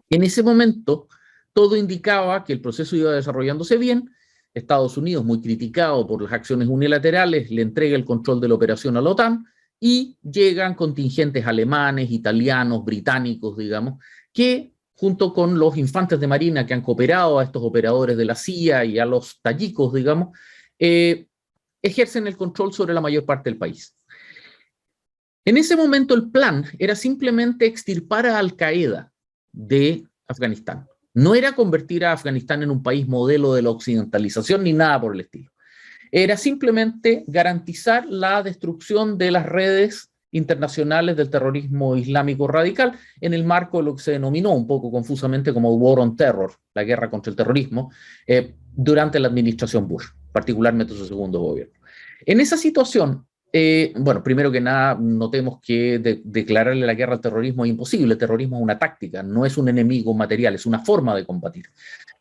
En ese momento, todo indicaba que el proceso iba desarrollándose bien. Estados Unidos, muy criticado por las acciones unilaterales, le entrega el control de la operación a la OTAN y llegan contingentes alemanes, italianos, británicos, digamos, que junto con los infantes de marina que han cooperado a estos operadores de la CIA y a los tayikos, digamos, ejercen el control sobre la mayor parte del país. En ese momento el plan era simplemente extirpar a Al-Qaeda de Afganistán. No era convertir a Afganistán en un país modelo de la occidentalización ni nada por el estilo. Era simplemente garantizar la destrucción de las redes internacionales del terrorismo islámico radical en el marco de lo que se denominó un poco confusamente como War on Terror, la guerra contra el terrorismo, durante la administración Bush, particularmente su segundo gobierno. En esa situación, bueno, primero que nada, notemos que declararle la guerra al terrorismo es imposible. El terrorismo es una táctica, no es un enemigo material, es una forma de combatir.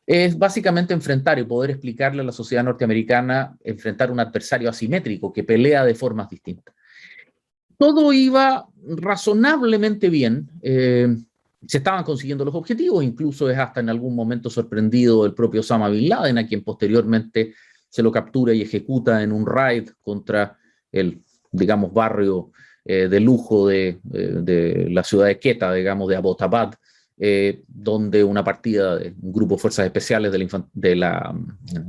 Es básicamente enfrentar y poder explicarle a la sociedad norteamericana, enfrentar un adversario asimétrico que pelea de formas distintas. Todo iba razonablemente bien, se estaban consiguiendo los objetivos, incluso es hasta en algún momento sorprendido el propio Osama Bin Laden, a quien posteriormente se lo captura y ejecuta en un raid contra el, digamos, barrio de lujo de la ciudad de Quetta, digamos, de Abbottabad, donde una partida de un grupo de fuerzas especiales de la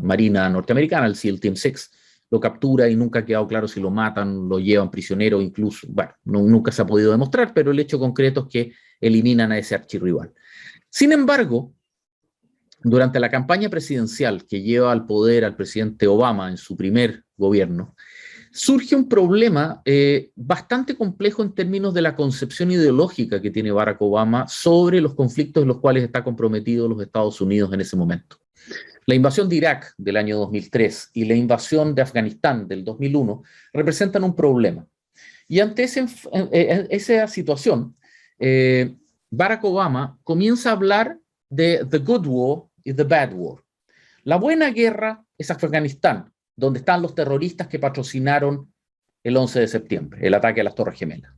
Marina norteamericana, el SEAL Team 6, lo captura y nunca ha quedado claro si lo matan, lo llevan prisionero, incluso, bueno, nunca se ha podido demostrar, pero el hecho concreto es que eliminan a ese archirrival. Sin embargo, durante la campaña presidencial que lleva al poder al presidente Obama en su primer gobierno, surge un problema bastante complejo en términos de la concepción ideológica que tiene Barack Obama sobre los conflictos en los cuales está comprometido los Estados Unidos en ese momento. La invasión de Irak del año 2003 y la invasión de Afganistán del 2001 representan un problema. Y ante esa situación, Barack Obama comienza a hablar de the good war y the bad war. La buena guerra es Afganistán, donde están los terroristas que patrocinaron el 11 de septiembre, el ataque a las Torres Gemelas.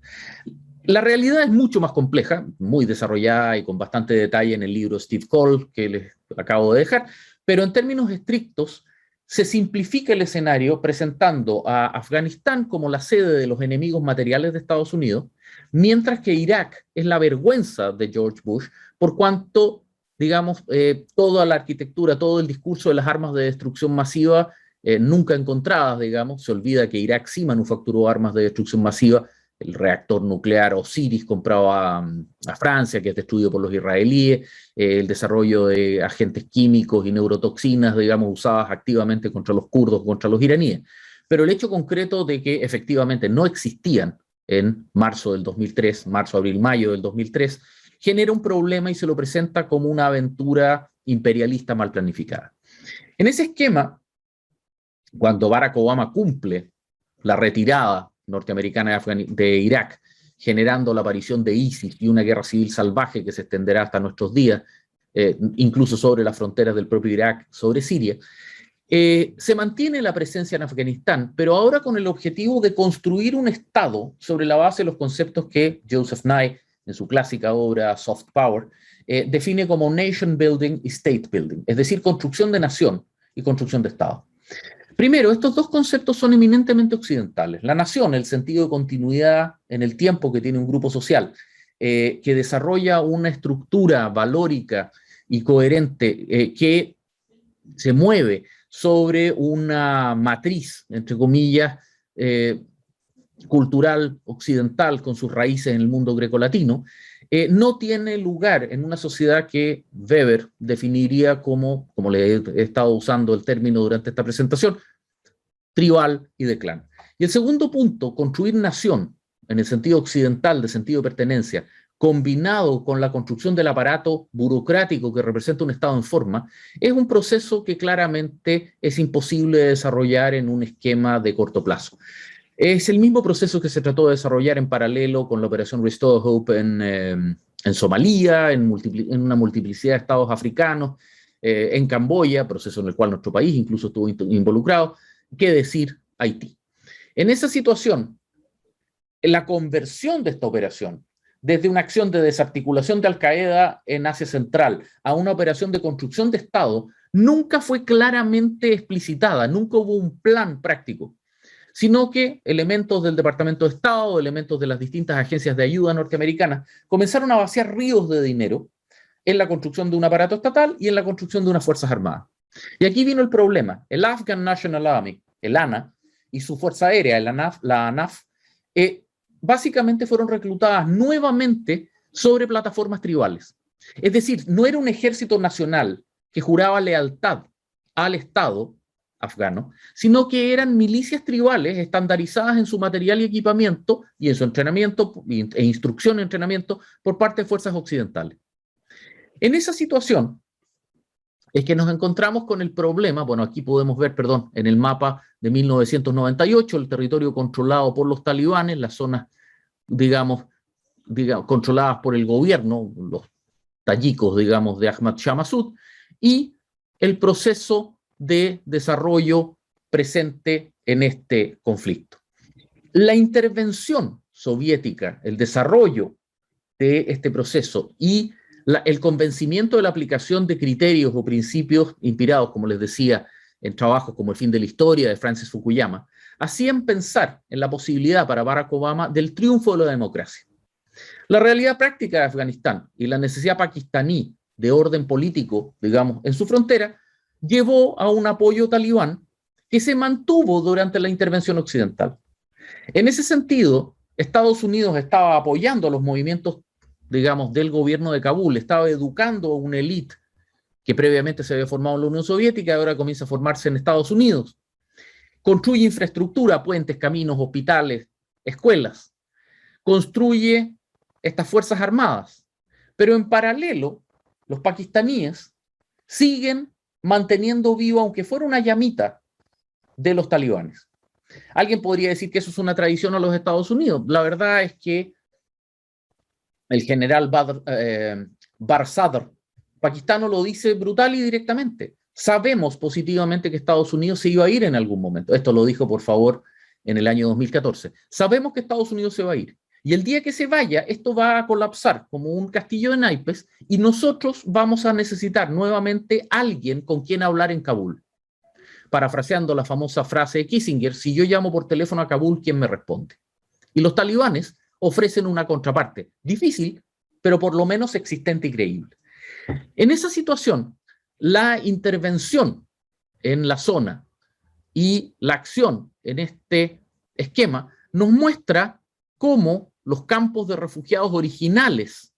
La realidad es mucho más compleja, muy desarrollada y con bastante detalle en el libro Steve Coll, que les acabo de dejar, pero en términos estrictos se simplifica el escenario presentando a Afganistán como la sede de los enemigos materiales de Estados Unidos, mientras que Irak es la vergüenza de George Bush, por cuanto, digamos, toda la arquitectura, todo el discurso de las armas de destrucción masiva nunca encontradas, digamos, se olvida que Irak sí manufacturó armas de destrucción masiva, el reactor nuclear Osiris comprado a Francia, que es destruido por los israelíes, el desarrollo de agentes químicos y neurotoxinas, digamos, usadas activamente contra los kurdos, contra los iraníes. Pero el hecho concreto de que efectivamente no existían en marzo del 2003, marzo, abril, mayo del 2003, genera un problema y se lo presenta como una aventura imperialista mal planificada. En ese esquema, cuando Barack Obama cumple la retirada norteamericana de Irak, generando la aparición de ISIS y una guerra civil salvaje que se extenderá hasta nuestros días, incluso sobre las fronteras del propio Irak, sobre Siria, se mantiene la presencia en Afganistán, pero ahora con el objetivo de construir un Estado sobre la base de los conceptos que Joseph Nye, en su clásica obra Soft Power, define como nation building y state building, es decir, construcción de nación y construcción de Estado. Primero, estos dos conceptos son eminentemente occidentales. La nación, el sentido de continuidad en el tiempo que tiene un grupo social, que desarrolla una estructura valórica y coherente que se mueve sobre una matriz, entre comillas, cultural occidental con sus raíces en el mundo grecolatino, no tiene lugar en una sociedad que Weber definiría como le he estado usando el término durante esta presentación, tribal y de clan. Y el segundo punto, construir nación, en el sentido occidental, de sentido de pertenencia, combinado con la construcción del aparato burocrático que representa un Estado en forma, es un proceso que claramente es imposible de desarrollar en un esquema de corto plazo. Es el mismo proceso que se trató de desarrollar en paralelo con la operación Restore Hope en Somalia, en una multiplicidad de estados africanos, en Camboya, proceso en el cual nuestro país incluso estuvo involucrado, qué decir Haití. En esa situación, la conversión de esta operación desde una acción de desarticulación de Al-Qaeda en Asia Central a una operación de construcción de Estado nunca fue claramente explicitada, nunca hubo un plan práctico, sino que elementos del Departamento de Estado, elementos de las distintas agencias de ayuda norteamericanas, comenzaron a vaciar ríos de dinero en la construcción de un aparato estatal y en la construcción de unas fuerzas armadas. Y aquí vino el problema. El Afghan National Army, el ANA, y su fuerza aérea, la ANAF, básicamente fueron reclutadas nuevamente sobre plataformas tribales. Es decir, no era un ejército nacional que juraba lealtad al Estado afgano, sino que eran milicias tribales estandarizadas en su material y equipamiento y en su entrenamiento e instrucción y entrenamiento por parte de fuerzas occidentales. En esa situación es que nos encontramos con el problema, bueno, aquí podemos ver, perdón, en el mapa de 1998, el territorio controlado por los talibanes, las zonas, digamos, controladas por el gobierno, los tayikos, digamos, de Ahmad Shah Massoud, y el proceso de desarrollo presente en este conflicto. La intervención soviética, el desarrollo de este proceso y el convencimiento de la aplicación de criterios o principios inspirados, como les decía, en trabajos como El fin de la historia de Francis Fukuyama, hacían pensar en la posibilidad para Barack Obama del triunfo de la democracia. La realidad práctica de Afganistán y la necesidad pakistaní de orden político, digamos, en su frontera, llevó a un apoyo talibán que se mantuvo durante la intervención occidental. En ese sentido, Estados Unidos estaba apoyando a los movimientos, digamos, del gobierno de Kabul, estaba educando a una élite que previamente se había formado en la Unión Soviética y ahora comienza a formarse en Estados Unidos. Construye infraestructura, puentes, caminos, hospitales, escuelas. Construye estas fuerzas armadas. Pero en paralelo, los pakistaníes siguen manteniendo vivo, aunque fuera una llamita, de los talibanes. Alguien podría decir que eso es una tradición a los Estados Unidos. La verdad es que el general Bar Sadr, pakistano, lo dice brutal y directamente. Sabemos positivamente que Estados Unidos se iba a ir en algún momento. Esto lo dijo, por favor, en el año 2014. Sabemos que Estados Unidos se va a ir. Y el día que se vaya, esto va a colapsar como un castillo de naipes y nosotros vamos a necesitar nuevamente alguien con quien hablar en Kabul. Parafraseando la famosa frase de Kissinger, si yo llamo por teléfono a Kabul, ¿quién me responde? Y los talibanes ofrecen una contraparte, difícil, pero por lo menos existente y creíble. En esa situación, la intervención en la zona y la acción en este esquema nos muestra cómo los campos de refugiados originales,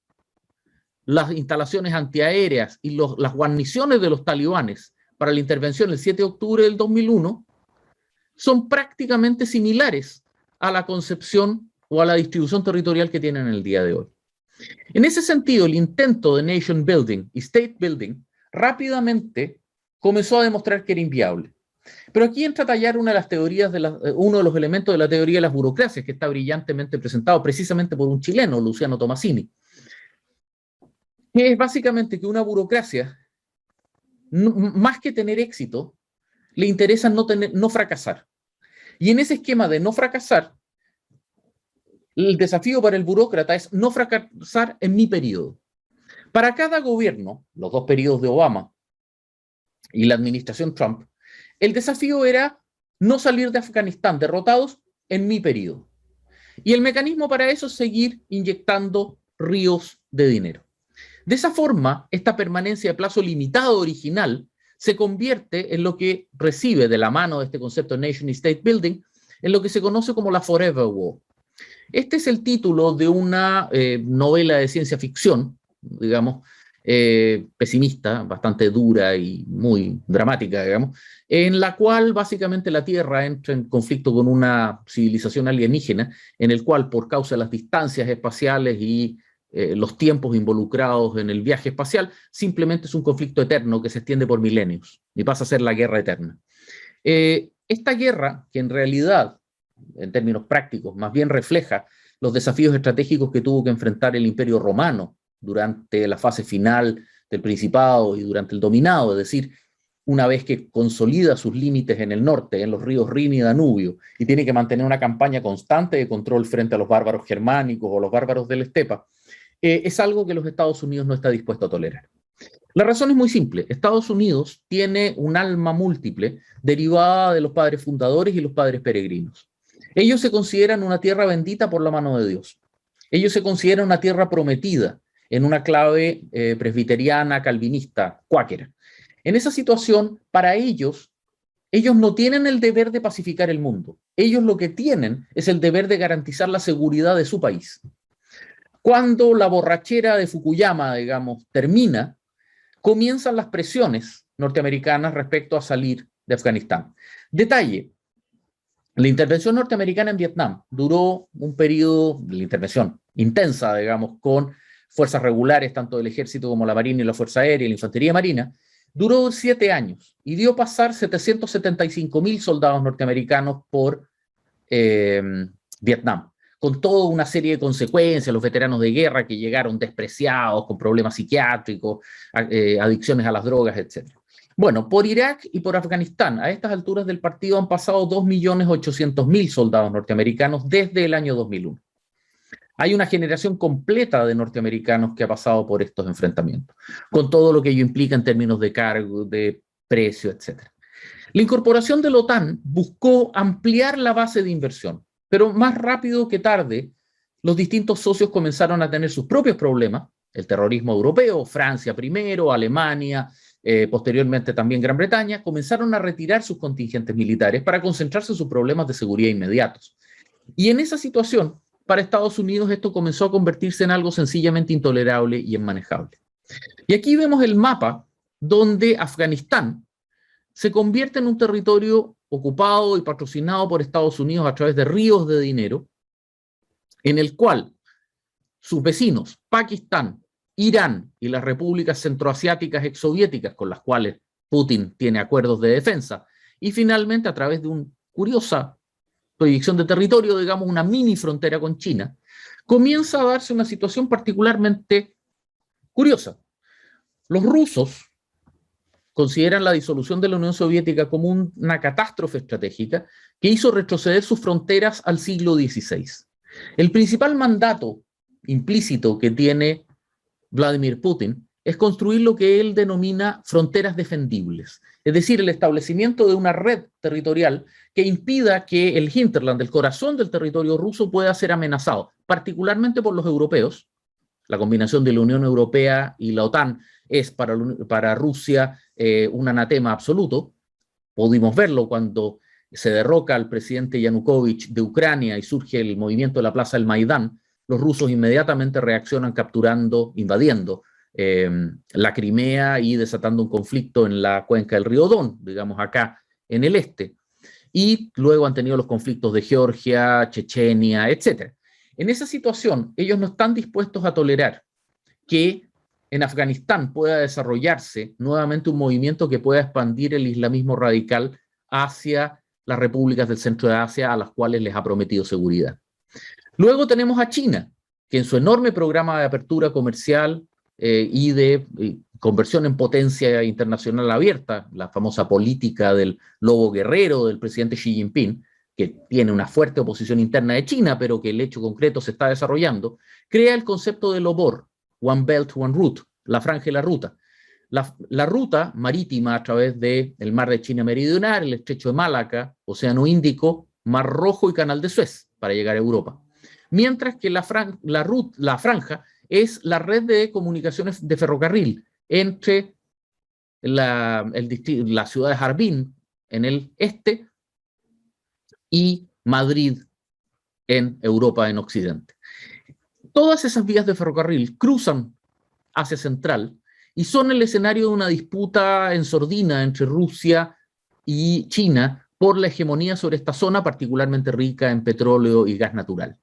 las instalaciones antiaéreas y las guarniciones de los talibanes para la intervención el 7 de octubre del 2001 son prácticamente similares a la concepción o a la distribución territorial que tienen en el día de hoy. En ese sentido, el intento de nation building y state building rápidamente comenzó a demostrar que era inviable. Pero aquí entra a tallar una de las teorías uno de los elementos de la teoría de las burocracias, que está brillantemente presentado precisamente por un chileno, Luciano Tomasini, que es básicamente que una burocracia, más que tener éxito, le interesa no fracasar. Y en ese esquema de no fracasar, el desafío para el burócrata es no fracasar en mi periodo. Para cada gobierno, los dos periodos de Obama y la administración Trump, el desafío era no salir de Afganistán derrotados en mi periodo. Y el mecanismo para eso es seguir inyectando ríos de dinero. De esa forma, esta permanencia de plazo limitado original se convierte en lo que recibe de la mano de este concepto de Nation State Building, en lo que se conoce como la Forever War. Este es el título de una novela de ciencia ficción, digamos, pesimista, bastante dura y muy dramática, digamos, en la cual básicamente la Tierra entra en conflicto con una civilización alienígena, en el cual por causa de las distancias espaciales y los tiempos involucrados en el viaje espacial, simplemente es un conflicto eterno que se extiende por milenios y pasa a ser la guerra eterna. Esta guerra, que en realidad, en términos prácticos, más bien refleja los desafíos estratégicos que tuvo que enfrentar el Imperio Romano durante la fase final del Principado y durante el Dominado, es decir, una vez que consolida sus límites en el norte, en los ríos Rin y Danubio, y tiene que mantener una campaña constante de control frente a los bárbaros germánicos o los bárbaros del Estepa, es algo que los Estados Unidos no está dispuesto a tolerar. La razón es muy simple. Estados Unidos tiene un alma múltiple derivada de los padres fundadores y los padres peregrinos. Ellos se consideran una tierra bendita por la mano de Dios. Ellos se consideran una tierra prometida en una clave presbiteriana, calvinista, cuáquera. En esa situación, para ellos no tienen el deber de pacificar el mundo. Ellos lo que tienen es el deber de garantizar la seguridad de su país. Cuando la borrachera de Fukuyama, digamos, termina, comienzan las presiones norteamericanas respecto a salir de Afganistán. Detalle, la intervención norteamericana en Vietnam duró un periodo, la intervención intensa, digamos, con fuerzas regulares, tanto del ejército como la marina y la fuerza aérea y la infantería marina, duró 7 años y dio pasar 775.000 soldados norteamericanos por Vietnam, con toda una serie de consecuencias, los veteranos de guerra que llegaron despreciados, con problemas psiquiátricos, adicciones a las drogas, etc. Bueno, por Irak y por Afganistán, a estas alturas del partido han pasado 2.800.000 soldados norteamericanos desde el año 2001. Hay una generación completa de norteamericanos que ha pasado por estos enfrentamientos, con todo lo que ello implica en términos de cargo, de precio, etc. La incorporación de la OTAN buscó ampliar la base de inversión, pero más rápido que tarde, los distintos socios comenzaron a tener sus propios problemas, el terrorismo europeo, Francia primero, Alemania, posteriormente también Gran Bretaña, comenzaron a retirar sus contingentes militares para concentrarse en sus problemas de seguridad inmediatos. Y en esa situación, para Estados Unidos esto comenzó a convertirse en algo sencillamente intolerable y inmanejable. Y aquí vemos el mapa donde Afganistán se convierte en un territorio ocupado y patrocinado por Estados Unidos a través de ríos de dinero, en el cual sus vecinos, Pakistán, Irán y las repúblicas centroasiáticas exsoviéticas con las cuales Putin tiene acuerdos de defensa, y finalmente a través de una curiosa proyección de territorio, digamos una mini frontera con China, comienza a darse una situación particularmente curiosa. Los rusos consideran la disolución de la Unión Soviética como una catástrofe estratégica que hizo retroceder sus fronteras al siglo XVI. El principal mandato implícito que tiene Vladimir Putin es construir lo que él denomina fronteras defendibles, es decir, el establecimiento de una red territorial que impida que el hinterland, el corazón del territorio ruso, pueda ser amenazado, particularmente por los europeos. La combinación de la Unión Europea y la OTAN es para Rusia un anatema absoluto. Pudimos verlo cuando se derroca al presidente Yanukovych de Ucrania y surge el movimiento de la Plaza del Maidán. Los rusos inmediatamente reaccionan capturando, invadiendo la Crimea y desatando un conflicto en la cuenca del río Don, digamos acá en el este. Y luego han tenido los conflictos de Georgia, Chechenia, etc. En esa situación, ellos no están dispuestos a tolerar que en Afganistán pueda desarrollarse nuevamente un movimiento que pueda expandir el islamismo radical hacia las repúblicas del centro de Asia a las cuales les ha prometido seguridad. Luego tenemos a China, que en su enorme programa de apertura comercial y de conversión en potencia internacional abierta, la famosa política del lobo guerrero del presidente Xi Jinping, que tiene una fuerte oposición interna de China, pero que el hecho concreto se está desarrollando, crea el concepto del OBOR, One Belt, One Route, la franja y la ruta. La ruta marítima a través del mar de China Meridional, el estrecho de Malaca, Océano Índico, Mar Rojo y Canal de Suez para llegar a Europa. Mientras que la franja es la red de comunicaciones de ferrocarril entre la ciudad de Harbin en el este y Madrid en Europa en Occidente. Todas esas vías de ferrocarril cruzan Asia Central y son el escenario de una disputa en sordina entre Rusia y China por la hegemonía sobre esta zona particularmente rica en petróleo y gas natural.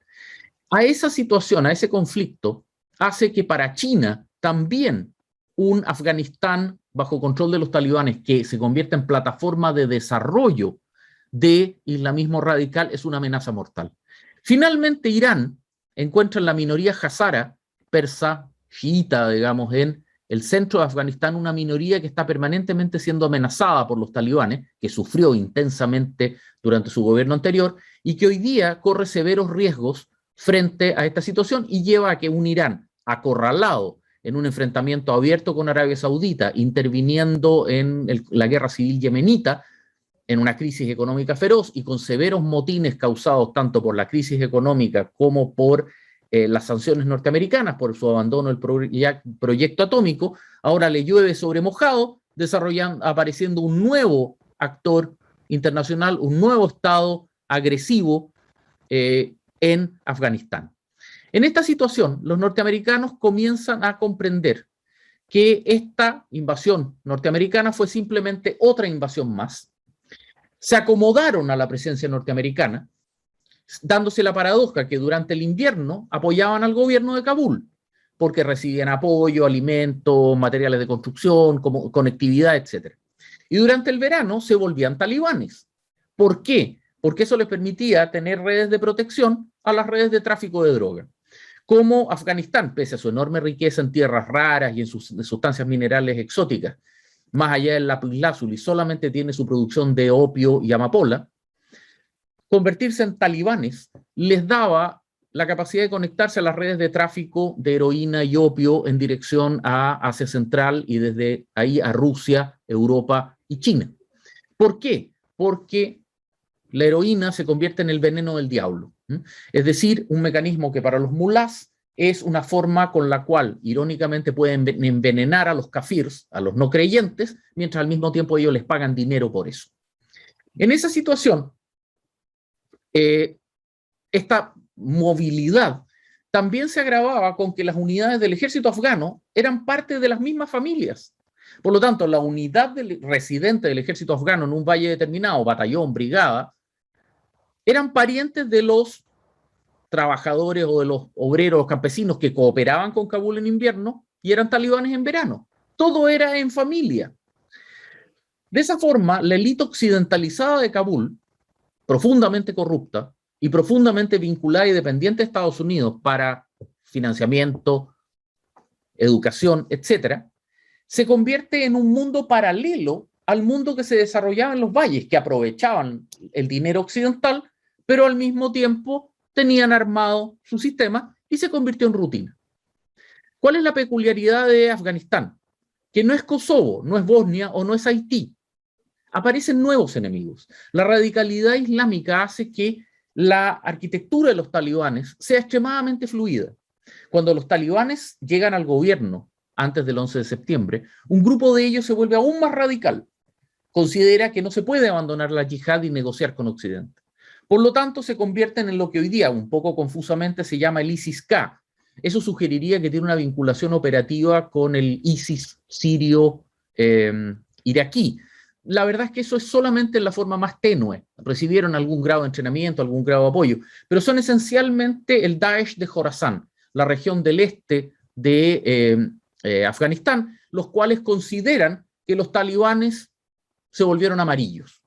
A esa situación, a ese conflicto, hace que para China también un Afganistán bajo control de los talibanes que se convierta en plataforma de desarrollo de islamismo radical es una amenaza mortal. Finalmente, Irán encuentra en la minoría hazara, persa, chiita, digamos, en el centro de Afganistán, una minoría que está permanentemente siendo amenazada por los talibanes, que sufrió intensamente durante su gobierno anterior y que hoy día corre severos riesgos frente a esta situación y lleva a que un Irán acorralado en un enfrentamiento abierto con Arabia Saudita, interviniendo en la guerra civil yemenita, en una crisis económica feroz y con severos motines causados tanto por la crisis económica como por las sanciones norteamericanas, por su abandono del proyecto atómico, ahora le llueve sobre mojado, apareciendo un nuevo actor internacional, un nuevo estado agresivo en Afganistán. En esta situación, los norteamericanos comienzan a comprender que esta invasión norteamericana fue simplemente otra invasión más. Se acomodaron a la presencia norteamericana, dándose la paradoja que durante el invierno apoyaban al gobierno de Kabul, porque recibían apoyo, alimentos, materiales de construcción, conectividad, etc. Y durante el verano se volvían talibanes. ¿Por qué? Porque eso les permitía tener redes de protección a las redes de tráfico de droga. Como Afganistán, pese a su enorme riqueza en tierras raras y en sus sustancias minerales exóticas, más allá del lapislázuli, solamente tiene su producción de opio y amapola, convertirse en talibanes les daba la capacidad de conectarse a las redes de tráfico de heroína y opio en dirección a Asia Central y desde ahí a Rusia, Europa y China. ¿Por qué? Porque la heroína se convierte en el veneno del diablo. Es decir, un mecanismo que para los mulás es una forma con la cual, irónicamente, pueden envenenar a los kafirs, a los no creyentes, mientras al mismo tiempo ellos les pagan dinero por eso. En esa situación, esta movilidad también se agravaba con que las unidades del ejército afgano eran parte de las mismas familias. Por lo tanto, la unidad residente del ejército afgano en un valle determinado, batallón, brigada, eran parientes de los trabajadores o de los obreros, los campesinos que cooperaban con Kabul en invierno y eran talibanes en verano. Todo era en familia. De esa forma, la élite occidentalizada de Kabul, profundamente corrupta y profundamente vinculada y dependiente de Estados Unidos para financiamiento, educación, etc., se convierte en un mundo paralelo al mundo que se desarrollaba en los valles, que aprovechaban el dinero occidental, pero al mismo tiempo tenían armado su sistema y se convirtió en rutina. ¿Cuál es la peculiaridad de Afganistán? Que no es Kosovo, no es Bosnia o no es Haití. Aparecen nuevos enemigos. La radicalidad islámica hace que la arquitectura de los talibanes sea extremadamente fluida. Cuando los talibanes llegan al gobierno antes del 11 de septiembre, un grupo de ellos se vuelve aún más radical. Considera que no se puede abandonar la yihad y negociar con Occidente. Por lo tanto, se convierten en lo que hoy día, un poco confusamente, se llama el ISIS-K. Eso sugeriría que tiene una vinculación operativa con el ISIS sirio iraquí. La verdad es que eso es solamente en la forma más tenue. Recibieron algún grado de entrenamiento, algún grado de apoyo, pero son esencialmente el Daesh de Jorazán, la región del este de Afganistán, los cuales consideran que los talibanes se volvieron amarillos.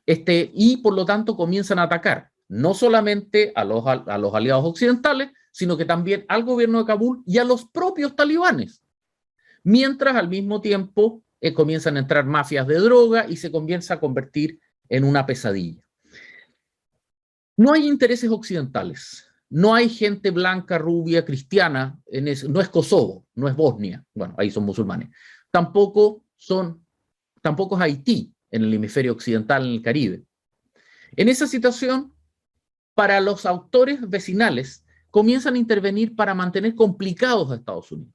Y por lo tanto comienzan a atacar no solamente a los aliados occidentales, sino que también al gobierno de Kabul y a los propios talibanes. Mientras al mismo tiempo comienzan a entrar mafias de droga y se comienza a convertir en una pesadilla. No hay intereses occidentales, no hay gente blanca, rubia, cristiana, no es Kosovo, no es Bosnia, bueno, ahí son musulmanes, tampoco es Haití en el hemisferio occidental, en el Caribe. En esa situación, para los actores vecinales, comienzan a intervenir para mantener complicados a Estados Unidos.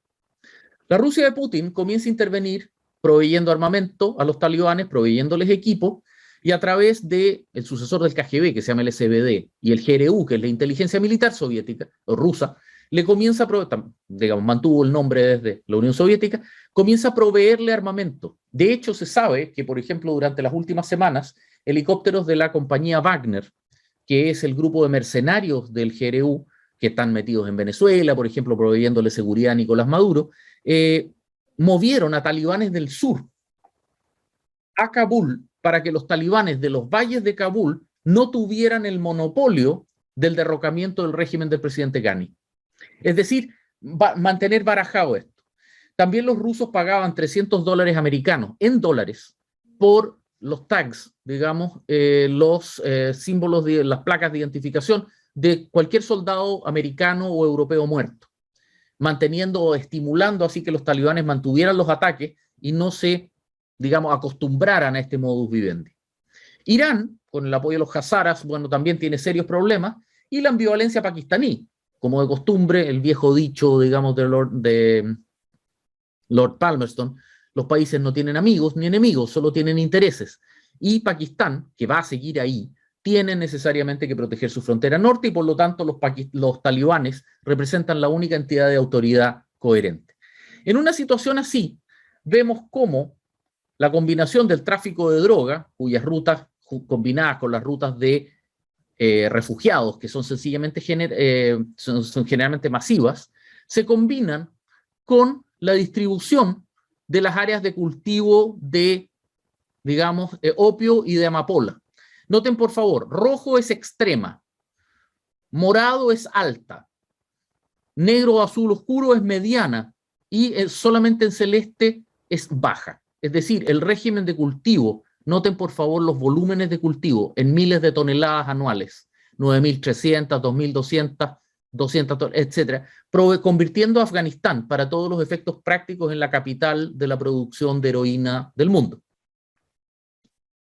La Rusia de Putin comienza a intervenir proveyendo armamento a los talibanes, proveyéndoles equipo, y a través del sucesor del KGB, que se llama el SVD, y el GRU, que es la inteligencia militar soviética o rusa, le comienza a digamos, mantuvo el nombre desde la Unión Soviética, comienza a proveerle armamento. De hecho, se sabe que, por ejemplo, durante las últimas semanas, helicópteros de la compañía Wagner, que es el grupo de mercenarios del GRU, que están metidos en Venezuela, por ejemplo, proveyéndole seguridad a Nicolás Maduro, movieron a talibanes del sur a Kabul para que los talibanes de los valles de Kabul no tuvieran el monopolio del derrocamiento del régimen del presidente Ghani. Es decir, mantener barajado esto. También los rusos pagaban $300 americanos en dólares por los tags, digamos, los símbolos de las placas de identificación de cualquier soldado americano o europeo muerto, manteniendo o estimulando así que los talibanes mantuvieran los ataques y no se, digamos, acostumbraran a este modus vivendi. Irán, con el apoyo de los hazaras, bueno, también tiene serios problemas, y la ambivalencia pakistaní, como de costumbre, el viejo dicho, digamos, de Lord Palmerston, los países no tienen amigos ni enemigos, solo tienen intereses. Y Pakistán, que va a seguir ahí, tiene necesariamente que proteger su frontera norte y por lo tanto los talibanes representan la única entidad de autoridad coherente. En una situación así, vemos cómo la combinación del tráfico de droga, cuyas rutas combinadas con las rutas de refugiados, que son sencillamente son generalmente masivas, se combinan con la distribución de las áreas de cultivo de, digamos, opio y de amapola. Noten, por favor, rojo es extrema, morado es alta, negro o azul oscuro es mediana y solamente en celeste es baja. Es decir, el régimen de cultivo, noten por favor los volúmenes de cultivo en miles de toneladas anuales, 9.300, 2.200, 200, etcétera, convirtiendo a Afganistán para todos los efectos prácticos en la capital de la producción de heroína del mundo.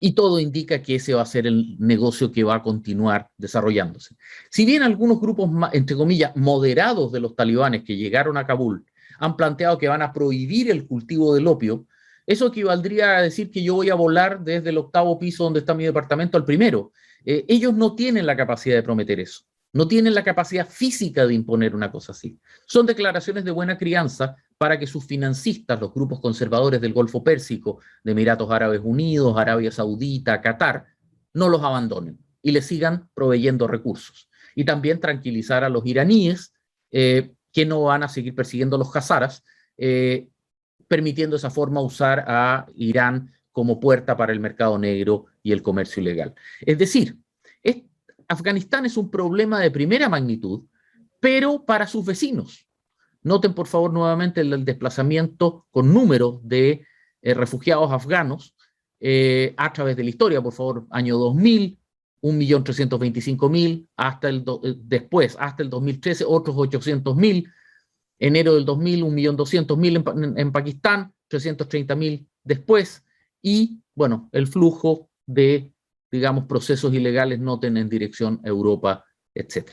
Y todo indica que ese va a ser el negocio que va a continuar desarrollándose. Si bien algunos grupos, entre comillas, moderados de los talibanes que llegaron a Kabul han planteado que van a prohibir el cultivo del opio, eso equivaldría a decir que yo voy a volar desde el 8º piso donde está mi departamento al primero. Ellos no tienen la capacidad de prometer eso. No tienen la capacidad física de imponer una cosa así. Son declaraciones de buena crianza para que sus financistas, los grupos conservadores del Golfo Pérsico, de Emiratos Árabes Unidos, Arabia Saudita, Qatar, no los abandonen y les sigan proveyendo recursos. Y también tranquilizar a los iraníes que no van a seguir persiguiendo a los hazaras, permitiendo de esa forma usar a Irán como puerta para el mercado negro y el comercio ilegal. Es decir, Afganistán es un problema de primera magnitud, pero para sus vecinos. Noten, por favor, nuevamente el desplazamiento con números de refugiados afganos a través de la historia, por favor, año 2000, 1.325.000, después, hasta el 2013, otros 800.000, enero del 2000, 1.200.000 en Pakistán, 330.000 después, y, bueno, el flujo de, digamos, procesos ilegales, noten, en dirección a Europa, etc.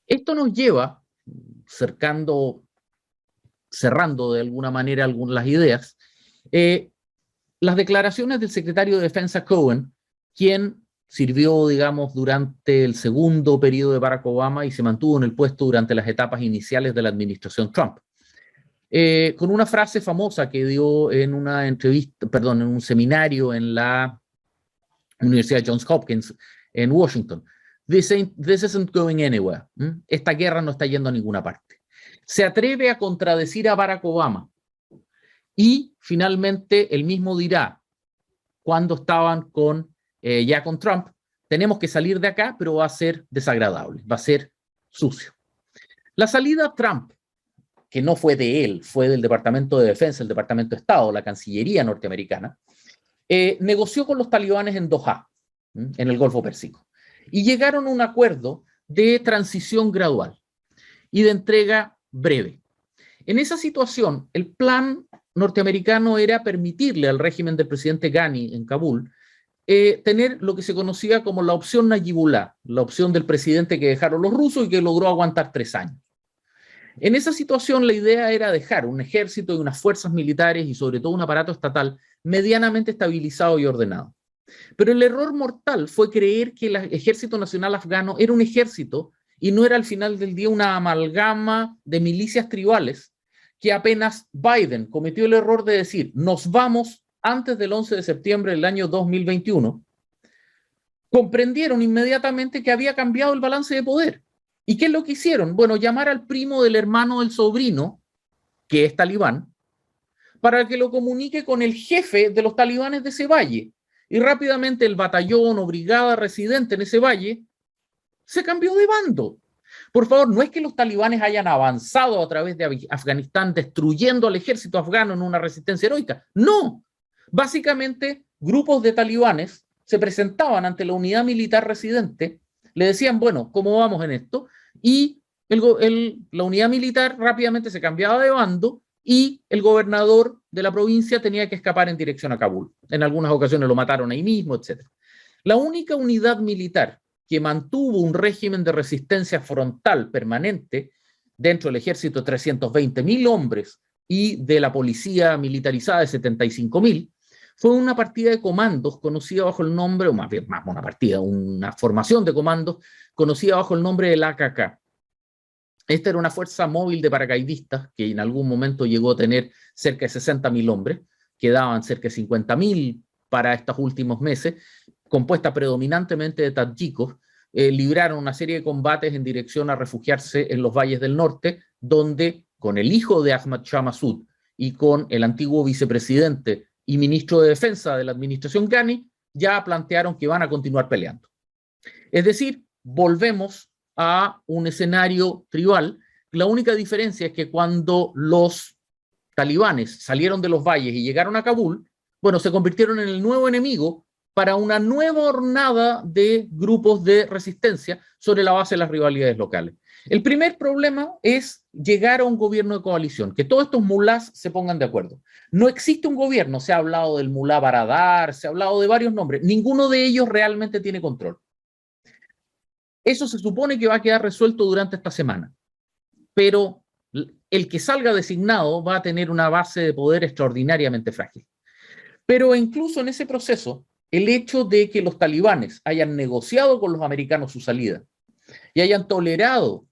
Esto nos lleva, cerrando de alguna manera las ideas, las declaraciones del secretario de Defensa Cohen, quien sirvió, digamos, durante el segundo periodo de Barack Obama y se mantuvo en el puesto durante las etapas iniciales de la administración Trump. Con una frase famosa que dio en una entrevista, perdón, en un seminario en la Universidad Johns Hopkins en Washington. This isn't going anywhere. Esta guerra no está yendo a ninguna parte. Se atreve a contradecir a Barack Obama y finalmente él mismo dirá, cuando estaban ya con Trump, tenemos que salir de acá, pero va a ser desagradable, va a ser sucio. La salida a Trump, que no fue de él, fue del Departamento de Defensa, el Departamento de Estado, la Cancillería norteamericana, negoció con los talibanes en Doha, en el Golfo Pérsico, y llegaron a un acuerdo de transición gradual y de entrega breve. En esa situación, el plan norteamericano era permitirle al régimen del presidente Ghani en Kabul tener lo que se conocía como la opción Najibullah, la opción del presidente que dejaron los rusos y que logró aguantar 3 años. En esa situación la idea era dejar un ejército y unas fuerzas militares y sobre todo un aparato estatal medianamente estabilizado y ordenado. Pero el error mortal fue creer que el Ejército Nacional Afgano era un ejército y no era al final del día una amalgama de milicias tribales que apenas Biden cometió el error de decir nos vamos antes del 11 de septiembre del año 2021, comprendieron inmediatamente que había cambiado el balance de poder ¿Y qué es lo que hicieron? Bueno, llamar al primo del hermano del sobrino, que es talibán, para que lo comunique con el jefe de los talibanes de ese valle. Y rápidamente el batallón o brigada residente en ese valle se cambió de bando. Por favor, no es que los talibanes hayan avanzado a través de Afganistán destruyendo al ejército afgano en una resistencia heroica. No. Básicamente, grupos de talibanes se presentaban ante la unidad militar residente, le decían, bueno, ¿cómo vamos en esto? Y la unidad militar rápidamente se cambiaba de bando y el gobernador de la provincia tenía que escapar en dirección a Kabul. En algunas ocasiones lo mataron ahí mismo, etc. La única unidad militar que mantuvo un régimen de resistencia frontal permanente dentro del ejército de 320.000 hombres y de la policía militarizada de 75.000, fue una partida de comandos conocida bajo el nombre, o más bien más una partida, una formación de comandos conocida bajo el nombre del AKK. Esta era una fuerza móvil de paracaidistas que en algún momento llegó a tener cerca de 60.000 hombres, quedaban cerca de 50.000 para estos últimos meses, compuesta predominantemente de tadjikos, libraron una serie de combates en dirección a refugiarse en los valles del norte, donde con el hijo de Ahmad Shah Massoud y con el antiguo vicepresidente y ministro de Defensa de la administración Ghani, ya plantearon que van a continuar peleando. Es decir, volvemos a un escenario tribal. La única diferencia es que cuando los talibanes salieron de los valles y llegaron a Kabul, bueno, se convirtieron en el nuevo enemigo para una nueva hornada de grupos de resistencia sobre la base de las rivalidades locales. El primer problema es llegar a un gobierno de coalición, que todos estos mulás se pongan de acuerdo. No existe un gobierno, se ha hablado del mulá Baradar, se ha hablado de varios nombres, ninguno de ellos realmente tiene control. Eso se supone que va a quedar resuelto durante esta semana, pero el que salga designado va a tener una base de poder extraordinariamente frágil. Pero incluso en ese proceso, el hecho de que los talibanes hayan negociado con los americanos su salida y hayan tolerado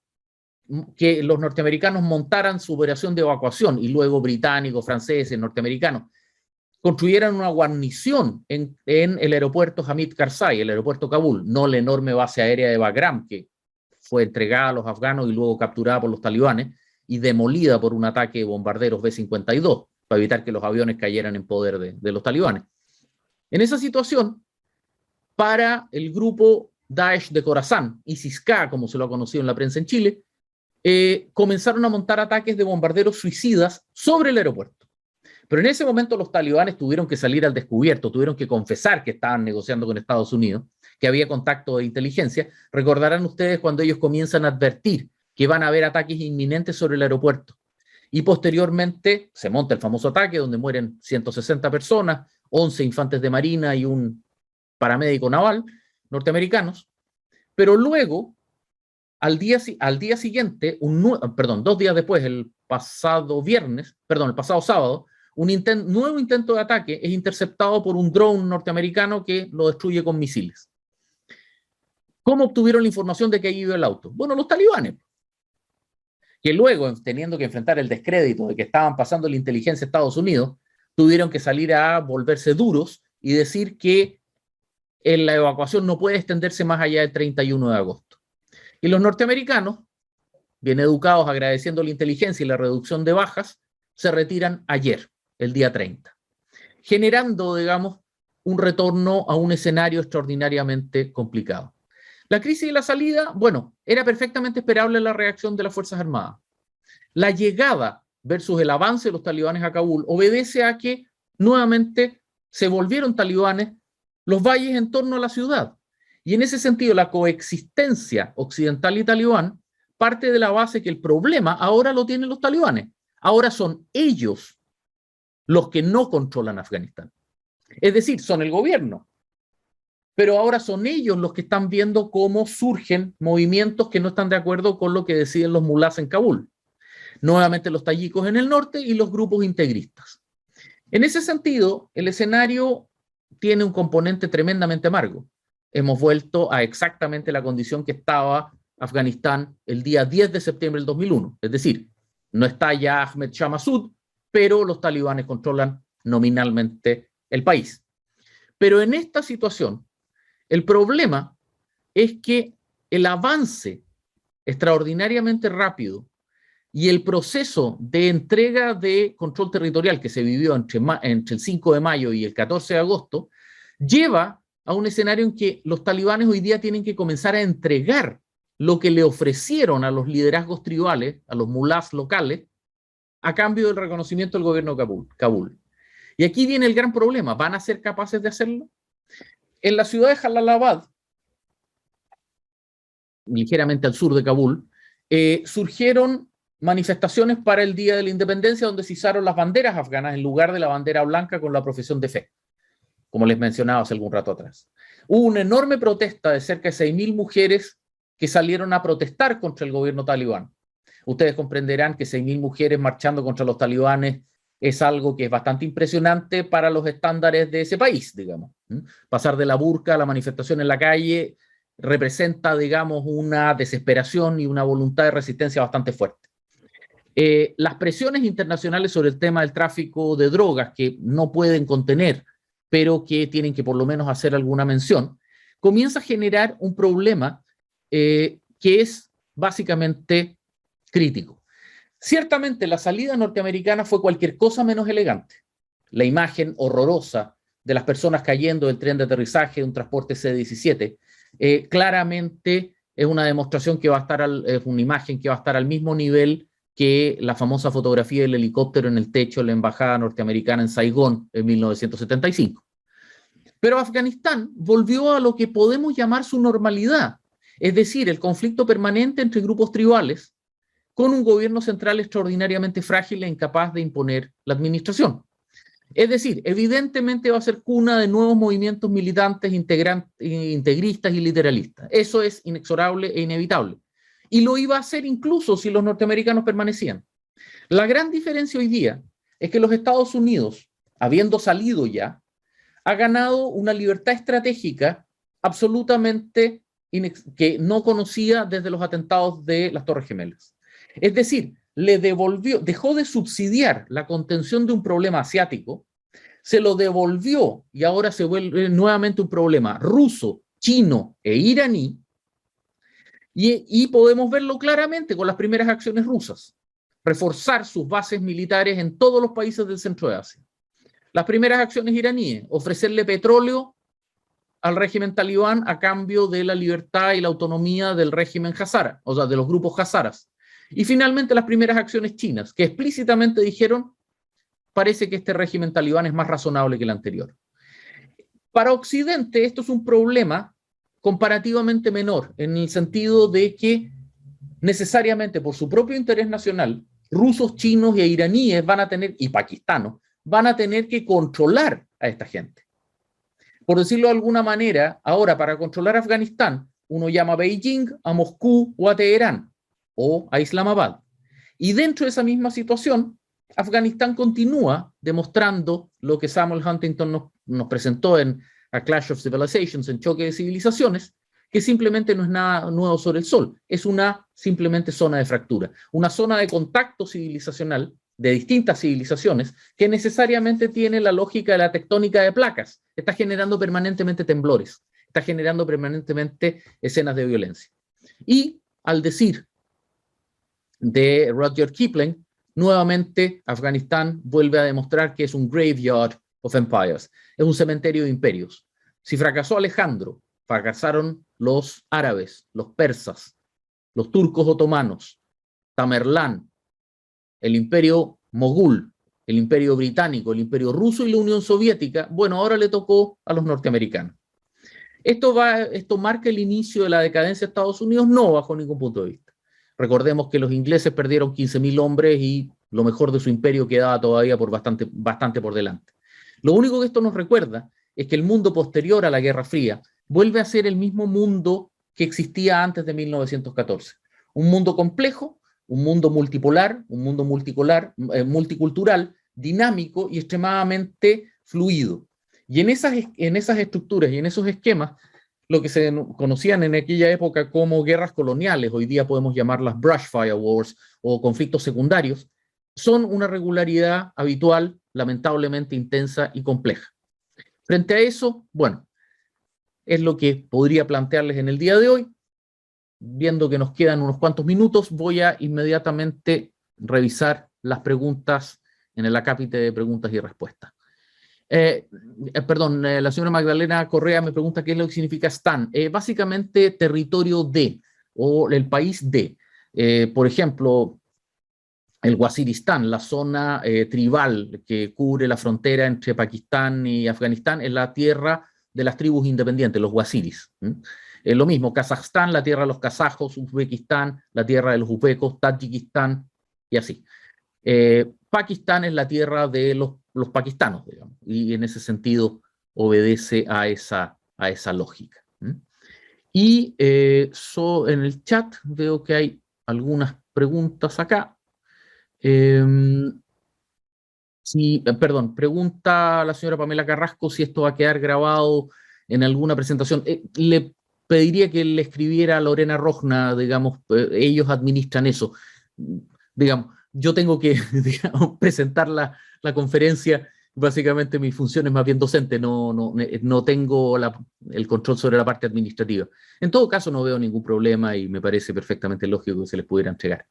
que los norteamericanos montaran su operación de evacuación y luego británicos, franceses, norteamericanos construyeran una guarnición en el aeropuerto Hamid Karzai, el aeropuerto Kabul, no la enorme base aérea de Bagram, que fue entregada a los afganos y luego capturada por los talibanes y demolida por un ataque de bombarderos B-52 para evitar que los aviones cayeran en poder de los talibanes. En esa situación, para el grupo Daesh de Khorasan, ISIS-K, como se lo ha conocido en la prensa en Chile, comenzaron a montar ataques de bombarderos suicidas sobre el aeropuerto. Pero en ese momento los talibanes tuvieron que salir al descubierto, tuvieron que confesar que estaban negociando con Estados Unidos, que había contacto de inteligencia. Recordarán ustedes cuando ellos comienzan a advertir que van a haber ataques inminentes sobre el aeropuerto. Y posteriormente se monta el famoso ataque donde mueren 160 personas, 11 infantes de marina y un paramédico naval norteamericanos. Pero luego, al día siguiente, 2 días después, el pasado sábado, un nuevo intento de ataque es interceptado por un dron norteamericano que lo destruye con misiles. ¿Cómo obtuvieron la información de que ahí iba el auto? Bueno, los talibanes, que luego, teniendo que enfrentar el descrédito de que estaban pasando la inteligencia a Estados Unidos, tuvieron que salir a volverse duros y decir que la evacuación no puede extenderse más allá del 31 de agosto. Y los norteamericanos, bien educados, agradeciendo la inteligencia y la reducción de bajas, se retiran ayer, el día 30, generando, digamos, un retorno a un escenario extraordinariamente complicado. La crisis de la salida, bueno, era perfectamente esperable la reacción de las Fuerzas Armadas. La llegada versus el avance de los talibanes a Kabul obedece a que nuevamente se volvieron talibanes los valles en torno a la ciudad. Y en ese sentido, la coexistencia occidental y talibán parte de la base que el problema ahora lo tienen los talibanes. Ahora son ellos los que no controlan Afganistán. Es decir, son el gobierno. Pero ahora son ellos los que están viendo cómo surgen movimientos que no están de acuerdo con lo que deciden los mulás en Kabul. Nuevamente los tayikos en el norte y los grupos integristas. En ese sentido, el escenario tiene un componente tremendamente amargo. Hemos vuelto a exactamente la condición que estaba Afganistán el día 10 de septiembre del 2001. Es decir, no está ya Ahmed Shah Massoud, pero los talibanes controlan nominalmente el país. Pero en esta situación, el problema es que el avance extraordinariamente rápido y el proceso de entrega de control territorial que se vivió entre el 5 de mayo y el 14 de agosto lleva a un escenario en que los talibanes hoy día tienen que comenzar a entregar lo que le ofrecieron a los liderazgos tribales, a los mulás locales, a cambio del reconocimiento del gobierno de Kabul. Y aquí viene el gran problema, ¿van a ser capaces de hacerlo? En la ciudad de Jalalabad, ligeramente al sur de Kabul, surgieron manifestaciones para el Día de la Independencia donde se izaron las banderas afganas en lugar de la bandera blanca con la profesión de fe, como les mencionaba hace algún rato atrás. Hubo una enorme protesta de cerca de 6.000 mujeres que salieron a protestar contra el gobierno talibán. Ustedes comprenderán que 6.000 mujeres marchando contra los talibanes es algo que es bastante impresionante para los estándares de ese país, digamos. Pasar de la burka a la manifestación en la calle representa, digamos, una desesperación y una voluntad de resistencia bastante fuerte. Las presiones internacionales sobre el tema del tráfico de drogas, que no pueden contener, pero que tienen que por lo menos hacer alguna mención, comienza a generar un problema que es básicamente crítico. Ciertamente la salida norteamericana fue cualquier cosa menos elegante. La imagen horrorosa de las personas cayendo del tren de aterrizaje de un transporte C-17 claramente es una demostración que va a estar, es una imagen que va a estar al mismo nivel que la famosa fotografía del helicóptero en el techo de la embajada norteamericana en Saigón en 1975. Pero Afganistán volvió a lo que podemos llamar su normalidad, es decir, el conflicto permanente entre grupos tribales con un gobierno central extraordinariamente frágil e incapaz de imponer la administración. Es decir, evidentemente va a ser cuna de nuevos movimientos militantes, integristas y literalistas. Eso es inexorable e inevitable. Y lo iba a hacer incluso si los norteamericanos permanecían. La gran diferencia hoy día es que los Estados Unidos, habiendo salido ya, ha ganado una libertad estratégica absolutamente que no conocía desde los atentados de las Torres Gemelas. Es decir, dejó de subsidiar la contención de un problema asiático, se lo devolvió y ahora se vuelve nuevamente un problema ruso, chino e iraní, y podemos verlo claramente con las primeras acciones rusas, reforzar sus bases militares en todos los países del centro de Asia. Las primeras acciones iraníes, ofrecerle petróleo al régimen talibán a cambio de la libertad y la autonomía del régimen hazara, o sea, de los grupos hazaras. Y finalmente las primeras acciones chinas, que explícitamente dijeron, parece que este régimen talibán es más razonable que el anterior. Para Occidente esto es un problema comparativamente menor, en el sentido de que necesariamente por su propio interés nacional, rusos, chinos e iraníes van a tener, y pakistanos, van a tener que controlar a esta gente. Por decirlo de alguna manera, ahora para controlar Afganistán, uno llama a Beijing, a Moscú o a Teherán, o a Islamabad. Y dentro de esa misma situación, Afganistán continúa demostrando lo que Samuel Huntington nos presentó en A Clash of Civilizations, en Choque de Civilizaciones, que simplemente no es nada nuevo sobre el sol, es una simplemente zona de fractura, una zona de contacto civilizacional de distintas civilizaciones que necesariamente tiene la lógica de la tectónica de placas, está generando permanentemente temblores, está generando permanentemente escenas de violencia. Y al decir de Rudyard Kipling, nuevamente Afganistán vuelve a demostrar que es un graveyard of empires, es un cementerio de imperios. Si fracasó Alejandro, fracasaron los árabes, los persas, los turcos otomanos, Tamerlán, el imperio mogul, el imperio británico, el imperio ruso y la Unión Soviética. Bueno, ahora le tocó a los norteamericanos. ¿Esto marca el inicio de la decadencia de Estados Unidos? No, bajo ningún punto de vista. Recordemos que los ingleses perdieron 15.000 hombres y lo mejor de su imperio quedaba todavía por bastante por delante. Lo único que esto nos recuerda es que el mundo posterior a la Guerra Fría vuelve a ser el mismo mundo que existía antes de 1914. Un mundo complejo, un mundo multipolar, un mundo multicultural, dinámico y extremadamente fluido. Y en esas estructuras y en esos esquemas, lo que se conocían en aquella época como guerras coloniales, hoy día podemos llamarlas brush fire wars o conflictos secundarios, son una regularidad habitual, lamentablemente intensa y compleja. Frente a eso, bueno, es lo que podría plantearles en el día de hoy. viendo que nos quedan unos cuantos minutos, voy a inmediatamente revisar las preguntas en el acápite de preguntas y respuestas. La señora Magdalena Correa me pregunta qué es lo que significa Stan. Básicamente territorio de, o el país de. Por ejemplo, el Waziristán, la zona tribal que cubre la frontera entre Pakistán y Afganistán, es la tierra de las tribus independientes, los waziris. Lo mismo, Kazajstán, la tierra de los kazajos, Uzbekistán, la tierra de los uzbecos, Tayikistán, y así. Pakistán es la tierra de los pakistanos, digamos, y en ese sentido obedece a esa lógica. Y en el chat veo que hay algunas preguntas acá. Pregunta a la señora Pamela Carrasco si esto va a quedar grabado en alguna presentación. Le pediría que le escribiera a Lorena Rojna, digamos, ellos administran eso. Digamos, yo tengo que digamos, presentar la conferencia, básicamente mi función es más bien docente, no tengo el control sobre la parte administrativa. En todo caso, no veo ningún problema y me parece perfectamente lógico que se les pudiera entregar.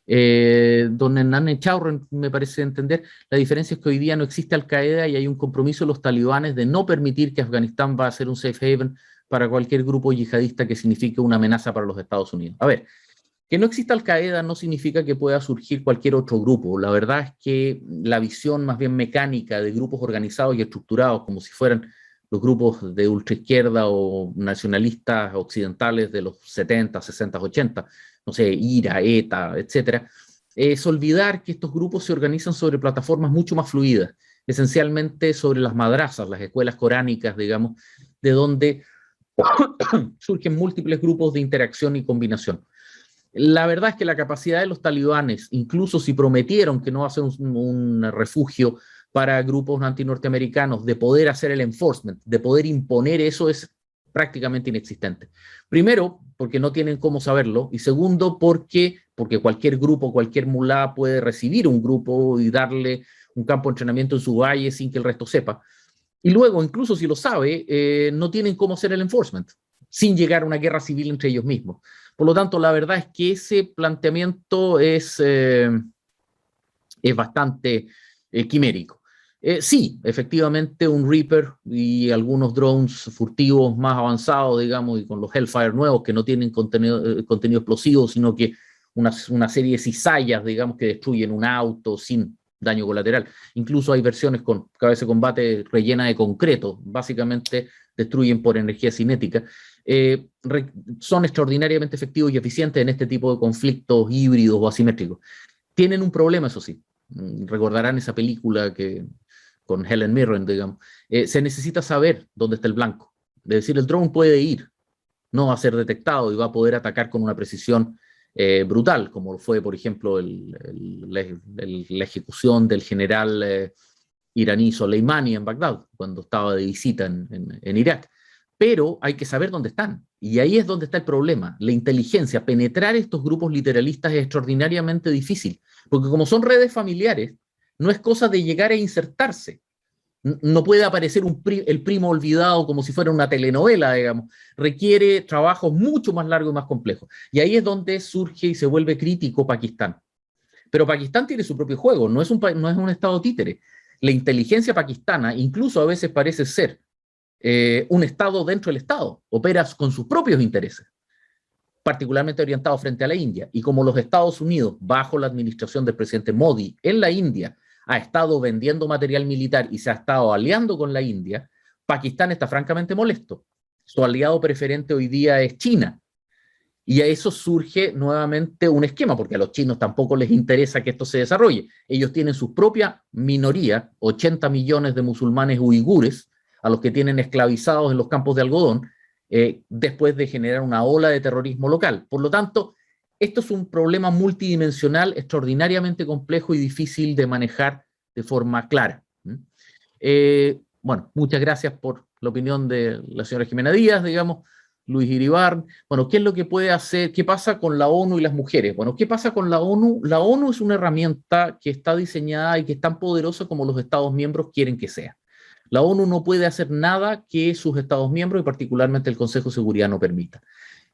Don Hernán Echaurren, me parece entender, la diferencia es que hoy día no existe Al-Qaeda y hay un compromiso de los talibanes de no permitir que Afganistán va a ser un safe haven para cualquier grupo yihadista que signifique una amenaza para los Estados Unidos. A ver, que no exista Al-Qaeda no significa que pueda surgir cualquier otro grupo. La verdad es que la visión más bien mecánica de grupos organizados y estructurados, como si fueran los grupos de ultraizquierda o nacionalistas occidentales de los 70, 60, 80, no sé, IRA, ETA, etcétera, es olvidar que estos grupos se organizan sobre plataformas mucho más fluidas, esencialmente sobre las madrazas, las escuelas coránicas, digamos, de donde surgen múltiples grupos de interacción y combinación. La verdad es que la capacidad de los talibanes, incluso si prometieron que no va a ser un refugio para grupos antinorteamericanos, de poder hacer el enforcement, de poder imponer eso, es prácticamente inexistente. Primero, porque no tienen cómo saberlo, y segundo, porque cualquier grupo, cualquier mulá puede recibir un grupo y darle un campo de entrenamiento en su valle sin que el resto sepa. Y luego, incluso si lo sabe, no tienen cómo hacer el enforcement, sin llegar a una guerra civil entre ellos mismos. Por lo tanto, la verdad es que ese planteamiento es bastante quimérico. Sí, efectivamente, un Reaper y algunos drones furtivos más avanzados, digamos, y con los Hellfire nuevos que no tienen contenido explosivo, sino que una serie de cizallas, digamos, que destruyen un auto sin daño colateral. Incluso hay versiones con cabeza de combate rellena de concreto, básicamente destruyen por energía cinética. Son extraordinariamente efectivos y eficientes en este tipo de conflictos híbridos o asimétricos. Tienen un problema, eso sí. Recordarán esa película con Helen Mirren, digamos. Se necesita saber dónde está el blanco. Es decir, el drone puede ir, no va a ser detectado y va a poder atacar con una precisión brutal, como fue, por ejemplo, la ejecución del general iraní Soleimani en Bagdad, cuando estaba de visita en Irak. Pero hay que saber dónde están. Y ahí es donde está el problema. La inteligencia, penetrar estos grupos literalistas es extraordinariamente difícil, porque como son redes familiares, no es cosa de llegar a insertarse. No puede aparecer el primo olvidado como si fuera una telenovela, digamos. Requiere trabajos mucho más largos y más complejos. Y ahí es donde surge y se vuelve crítico Pakistán. Pero Pakistán tiene su propio juego, no es un estado títere. La inteligencia pakistana incluso a veces parece ser un estado dentro del estado, opera con sus propios intereses, particularmente orientado frente a la India. Y como los Estados Unidos, bajo la administración del presidente Modi en la India, ha estado vendiendo material militar y se ha estado aliando con la India, Pakistán está francamente molesto. Su aliado preferente hoy día es China. Y a eso surge nuevamente un esquema, porque a los chinos tampoco les interesa que esto se desarrolle. Ellos tienen su propia minoría, 80 millones de musulmanes uigures, a los que tienen esclavizados en los campos de algodón, después de generar una ola de terrorismo local. Por lo tanto, esto es un problema multidimensional, extraordinariamente complejo y difícil de manejar de forma clara. Bueno, muchas gracias por la opinión de la señora Jimena Díaz, digamos, Luis Iribarren. Bueno, ¿qué es lo que puede hacer? ¿Qué pasa con la ONU y las mujeres? Bueno, ¿qué pasa con la ONU? La ONU es una herramienta que está diseñada y que es tan poderosa como los Estados miembros quieren que sea. La ONU no puede hacer nada que sus Estados miembros y particularmente el Consejo de Seguridad no permita.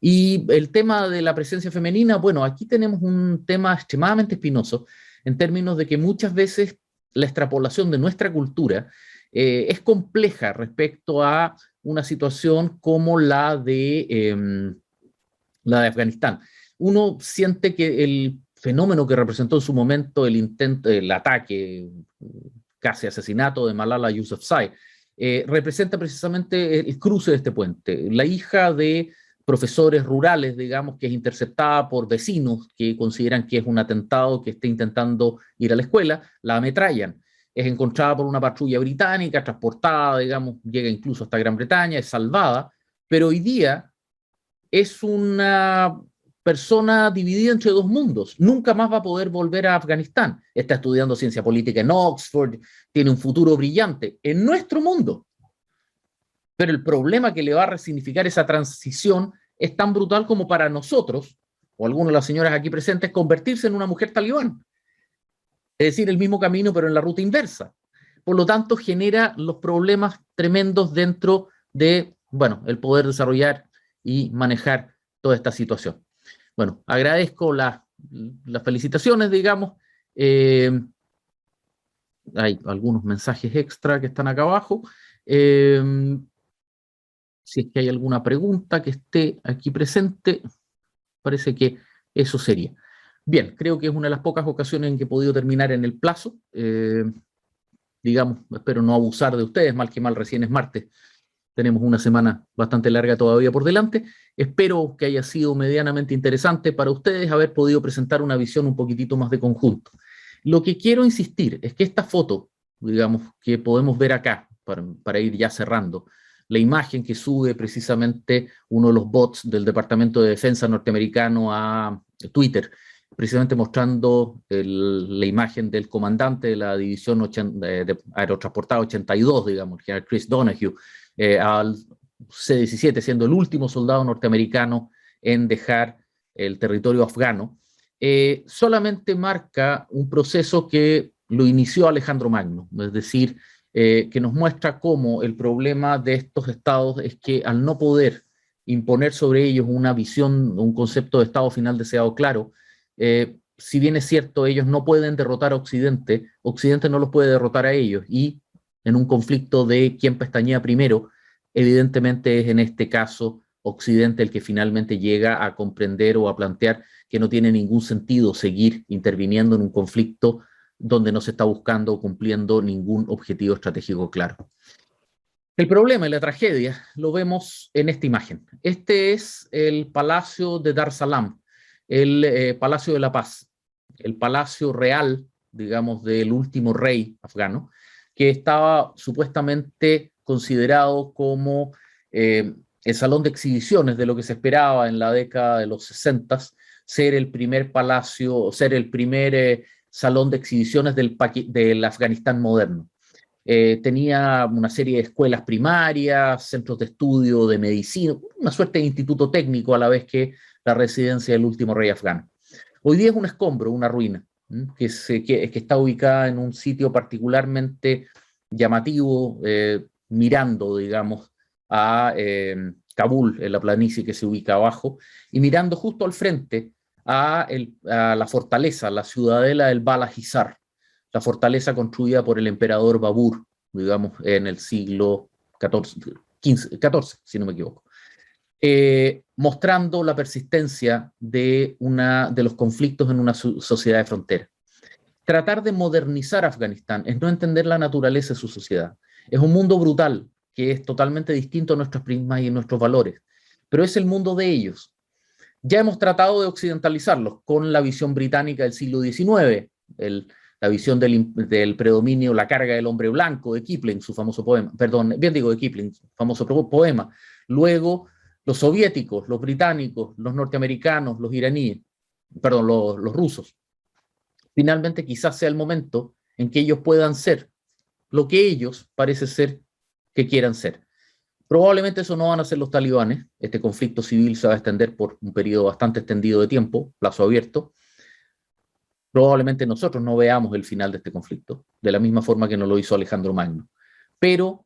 Y el tema de la presencia femenina, bueno, aquí tenemos un tema extremadamente espinoso en términos de que muchas veces la extrapolación de nuestra cultura es compleja respecto a una situación como la de Afganistán. Uno siente que el fenómeno que representó en su momento el intento, el ataque, casi asesinato de Malala Yousafzai, representa precisamente el cruce de este puente. La hija de profesores rurales, digamos, que es interceptada por vecinos que consideran que es un atentado, que está intentando ir a la escuela, la ametrallan. Es encontrada por una patrulla británica, transportada, digamos, llega incluso hasta Gran Bretaña, es salvada, pero hoy día es una persona dividida entre dos mundos. Nunca más va a poder volver a Afganistán. Está estudiando ciencia política en Oxford, tiene un futuro brillante en nuestro mundo. Pero el problema que le va a resignificar esa transición es tan brutal como para nosotros, o algunas de las señoras aquí presentes, convertirse en una mujer talibán. Es decir, el mismo camino, pero en la ruta inversa. Por lo tanto, genera los problemas tremendos dentro de, bueno, el poder desarrollar y manejar toda esta situación. Bueno, agradezco las felicitaciones, digamos. Hay algunos mensajes extra que están acá abajo. Si es que hay alguna pregunta que esté aquí presente, parece que eso sería. Bien, creo que es una de las pocas ocasiones en que he podido terminar en el plazo. Digamos, espero no abusar de ustedes, mal que mal recién es martes. Tenemos una semana bastante larga todavía por delante. Espero que haya sido medianamente interesante para ustedes haber podido presentar una visión un poquitito más de conjunto. Lo que quiero insistir es que esta foto, digamos, que podemos ver acá, para ir ya cerrando, la imagen que sube precisamente uno de los bots del Departamento de Defensa norteamericano a Twitter, precisamente mostrando la imagen del comandante de la división aerotransportada 82, digamos, el general Chris Donahue, al C-17, siendo el último soldado norteamericano en dejar el territorio afgano, solamente marca un proceso que lo inició Alejandro Magno, es decir, que nos muestra cómo el problema de estos estados es que al no poder imponer sobre ellos una visión, un concepto de estado final deseado claro, si bien es cierto, ellos no pueden derrotar a Occidente, Occidente no los puede derrotar a ellos, y en un conflicto de quién pestañea primero, evidentemente es en este caso Occidente el que finalmente llega a comprender o a plantear que no tiene ningún sentido seguir interviniendo en un conflicto donde no se está buscando o cumpliendo ningún objetivo estratégico claro. El problema y la tragedia lo vemos en esta imagen. Este es el Palacio de Dar Salam, el Palacio de la Paz, el palacio real, digamos, del último rey afgano, que estaba supuestamente considerado como el salón de exhibiciones de lo que se esperaba en la década de los 60, ser el primer palacio, ser el primer salón de exhibiciones del Afganistán moderno. Tenía una serie de escuelas primarias, centros de estudio de medicina, una suerte de instituto técnico a la vez que la residencia del último rey afgano. Hoy día es un escombro, una ruina, que está ubicada en un sitio particularmente llamativo, mirando, digamos, a Kabul, en la planicie que se ubica abajo, y mirando justo al frente a la fortaleza, la ciudadela del Bala Hizar, la fortaleza construida por el emperador Babur, digamos, en el siglo XIV, si no me equivoco. Mostrando la persistencia de los conflictos en una sociedad de frontera. Tratar de modernizar Afganistán es no entender la naturaleza de su sociedad. Es un mundo brutal, que es totalmente distinto a nuestros prismas y nuestros valores, pero es el mundo de ellos. Ya hemos tratado de occidentalizarlos con la visión británica del siglo XIX, la visión del predominio, la carga del hombre blanco de Kipling, su famoso poema, perdón, bien digo de Kipling, su famoso poema. Luego, los soviéticos, los británicos, los norteamericanos, los iraníes, perdón, los rusos. Finalmente, quizás sea el momento en que ellos puedan ser lo que ellos parece ser que quieran ser. Probablemente eso no van a ser los talibanes. Este conflicto civil se va a extender por un periodo bastante extendido de tiempo, plazo abierto. Probablemente nosotros no veamos el final de este conflicto, de la misma forma que no lo hizo Alejandro Magno. Pero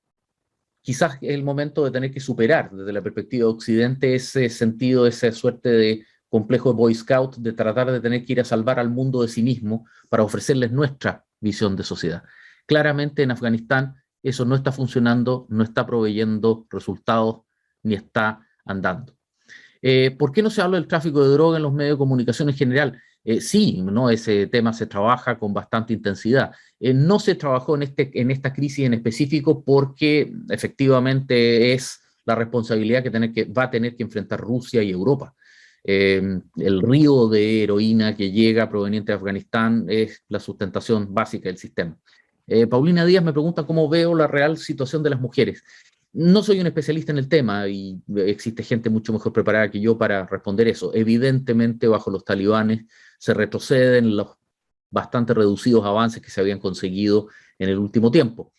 quizás es el momento de tener que superar desde la perspectiva de Occidente ese sentido, esa suerte de complejo de Boy Scout, de tratar de tener que ir a salvar al mundo de sí mismo para ofrecerles nuestra visión de sociedad. Claramente en Afganistán eso no está funcionando, no está proveyendo resultados, ni está andando. ¿Por qué no se habla del tráfico de droga en los medios de comunicación en general? Sí, ¿no? Ese tema se trabaja con bastante intensidad. No se trabajó en esta crisis en específico porque efectivamente es la responsabilidad que va a tener que enfrentar Rusia y Europa. El río de heroína que llega proveniente de Afganistán es la sustentación básica del sistema. Paulina Díaz me pregunta cómo veo la real situación de las mujeres. No soy un especialista en el tema y existe gente mucho mejor preparada que yo para responder eso. Evidentemente, bajo los talibanes se retroceden los bastante reducidos avances que se habían conseguido en el último tiempo.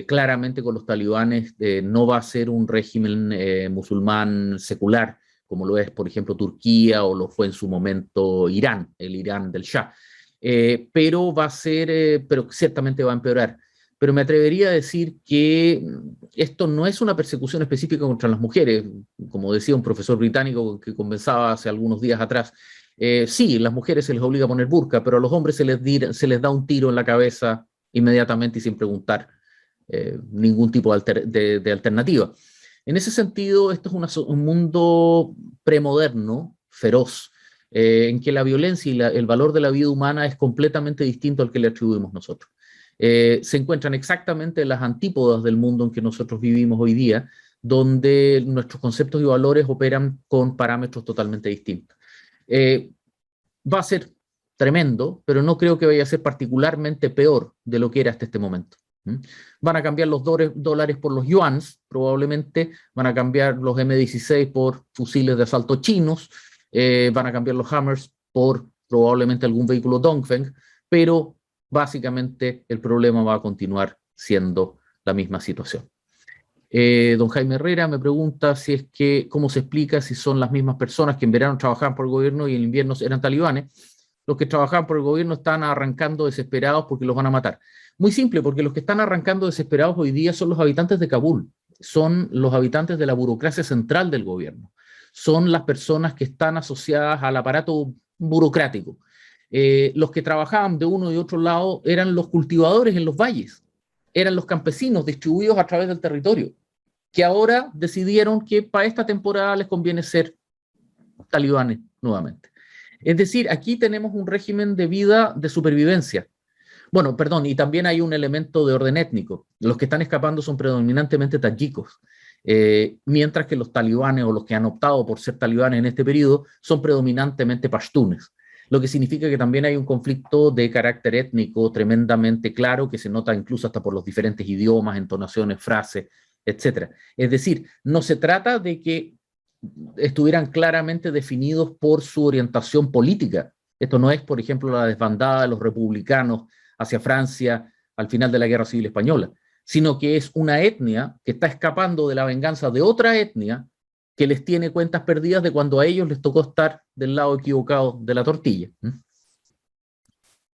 Claramente con los talibanes no va a ser un régimen musulmán secular, como lo es, por ejemplo, Turquía o lo fue en su momento Irán, el Irán del Shah. Pero va a ser, pero ciertamente va a empeorar. Pero me atrevería a decir que esto no es una persecución específica contra las mujeres, como decía un profesor británico que conversaba hace algunos días atrás. Sí, las mujeres se les obliga a poner burka, pero a los hombres se les da un tiro en la cabeza inmediatamente y sin preguntar ningún tipo de alternativa. En ese sentido, esto es un mundo premoderno, feroz, en que la violencia y el valor de la vida humana es completamente distinto al que le atribuimos nosotros. Se encuentran exactamente en las antípodas del mundo en que nosotros vivimos hoy día, donde nuestros conceptos y valores operan con parámetros totalmente distintos. Va a ser tremendo, pero no creo que vaya a ser particularmente peor de lo que era hasta este momento. Van a cambiar los dólares por los yuans, probablemente, van a cambiar los M16 por fusiles de asalto chinos, van a cambiar los Hammers por probablemente algún vehículo Dongfeng, pero básicamente el problema va a continuar siendo la misma situación. Don Jaime Herrera me pregunta si es que, ¿cómo se explica si son las mismas personas que en verano trabajaban por el gobierno y en invierno eran talibanes? Los que trabajaban por el gobierno están arrancando desesperados porque los van a matar. Muy simple, porque los que están arrancando desesperados hoy día son los habitantes de Kabul, son los habitantes de la burocracia central del gobierno, son las personas que están asociadas al aparato burocrático. Los que trabajaban de uno y otro lado eran los cultivadores en los valles, eran los campesinos distribuidos a través del territorio, que ahora decidieron que para esta temporada les conviene ser talibanes nuevamente. Es decir, aquí tenemos un régimen de vida de supervivencia. Bueno, perdón, y también hay un elemento de orden étnico. Los que están escapando son predominantemente tayikos, mientras que los talibanes o los que han optado por ser talibanes en este periodo son predominantemente pashtunes, lo que significa que también hay un conflicto de carácter étnico tremendamente claro que se nota incluso hasta por los diferentes idiomas, entonaciones, frases, etc. Es decir, no se trata de que estuvieran claramente definidos por su orientación política. Esto no es, por ejemplo, la desbandada de los republicanos hacia Francia al final de la Guerra Civil Española, sino que es una etnia que está escapando de la venganza de otra etnia que les tiene cuentas perdidas de cuando a ellos les tocó estar del lado equivocado de la tortilla.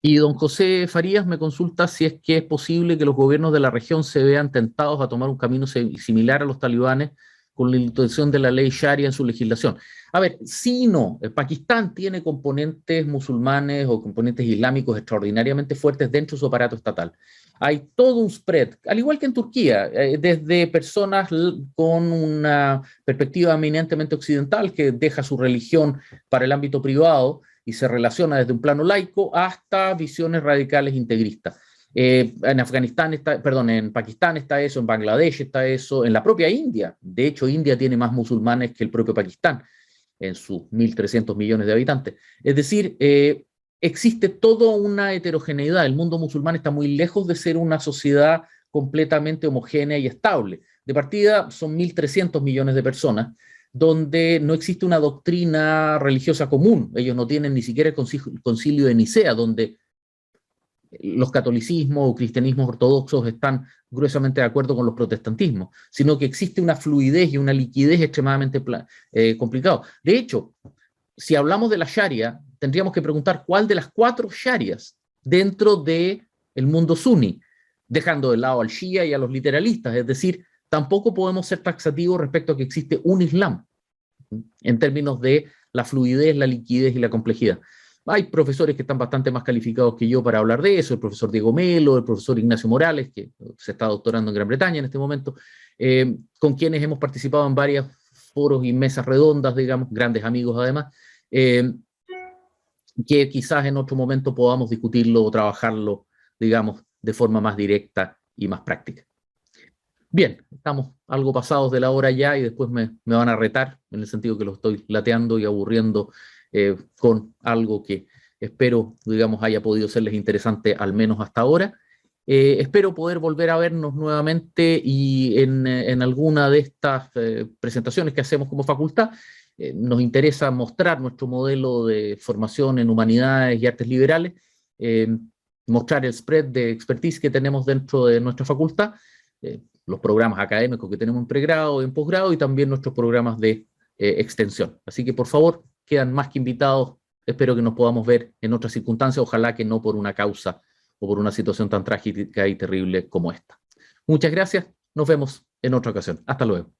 Y don José Farías me consulta si es que es posible que los gobiernos de la región se vean tentados a tomar un camino similar a los talibanes con la introducción de la ley Sharia en su legislación. A ver, sí y no. Pakistán tiene componentes musulmanes o componentes islámicos extraordinariamente fuertes dentro de su aparato estatal. Hay todo un spread, al igual que en Turquía, desde personas con una perspectiva eminentemente occidental que deja su religión para el ámbito privado y se relaciona desde un plano laico hasta visiones radicales integristas. En Afganistán está, perdón, en Pakistán está eso, en Bangladesh está eso, en la propia India. De hecho, India tiene más musulmanes que el propio Pakistán en sus 1.300 millones de habitantes. Es decir, existe toda una heterogeneidad. El mundo musulmán está muy lejos de ser una sociedad completamente homogénea y estable. De partida son 1.300 millones de personas, donde no existe una doctrina religiosa común. Ellos no tienen ni siquiera el concilio de Nicea, donde los catolicismos o cristianismos ortodoxos están gruesamente de acuerdo con los protestantismos, sino que existe una fluidez y una liquidez extremadamente complicado. De hecho, si hablamos de la Sharia, tendríamos que preguntar cuál de las 4 Sharias dentro del mundo suní, dejando de lado al Shia y a los literalistas, es decir, Tampoco podemos ser taxativos respecto a que existe un Islam, en términos de la fluidez, la liquidez y la complejidad. Hay profesores que están bastante más calificados que yo para hablar de eso, el profesor Diego Melo, el profesor Ignacio Morales, que se está doctorando en Gran Bretaña en este momento, con quienes hemos participado en varios foros y mesas redondas, digamos, grandes amigos además, que quizás en otro momento podamos discutirlo o trabajarlo, digamos, de forma más directa y más práctica. Bien, estamos algo pasados de la hora ya y después me van a retar, en el sentido que lo estoy lateando y aburriendo con algo que espero, digamos, haya podido serles interesante al menos hasta ahora. Espero poder volver a vernos nuevamente y en alguna de estas presentaciones que hacemos como facultad. Nos interesa mostrar nuestro modelo de formación en humanidades y artes liberales, mostrar el spread de expertise que tenemos dentro de nuestra facultad, los programas académicos que tenemos en pregrado y en posgrado, y también nuestros programas de extensión. Así que, por favor, quedan más que invitados. Espero que nos podamos ver en otras circunstancias, ojalá que no por una causa o por una situación tan trágica y terrible como esta. Muchas gracias, nos vemos en otra ocasión. Hasta luego.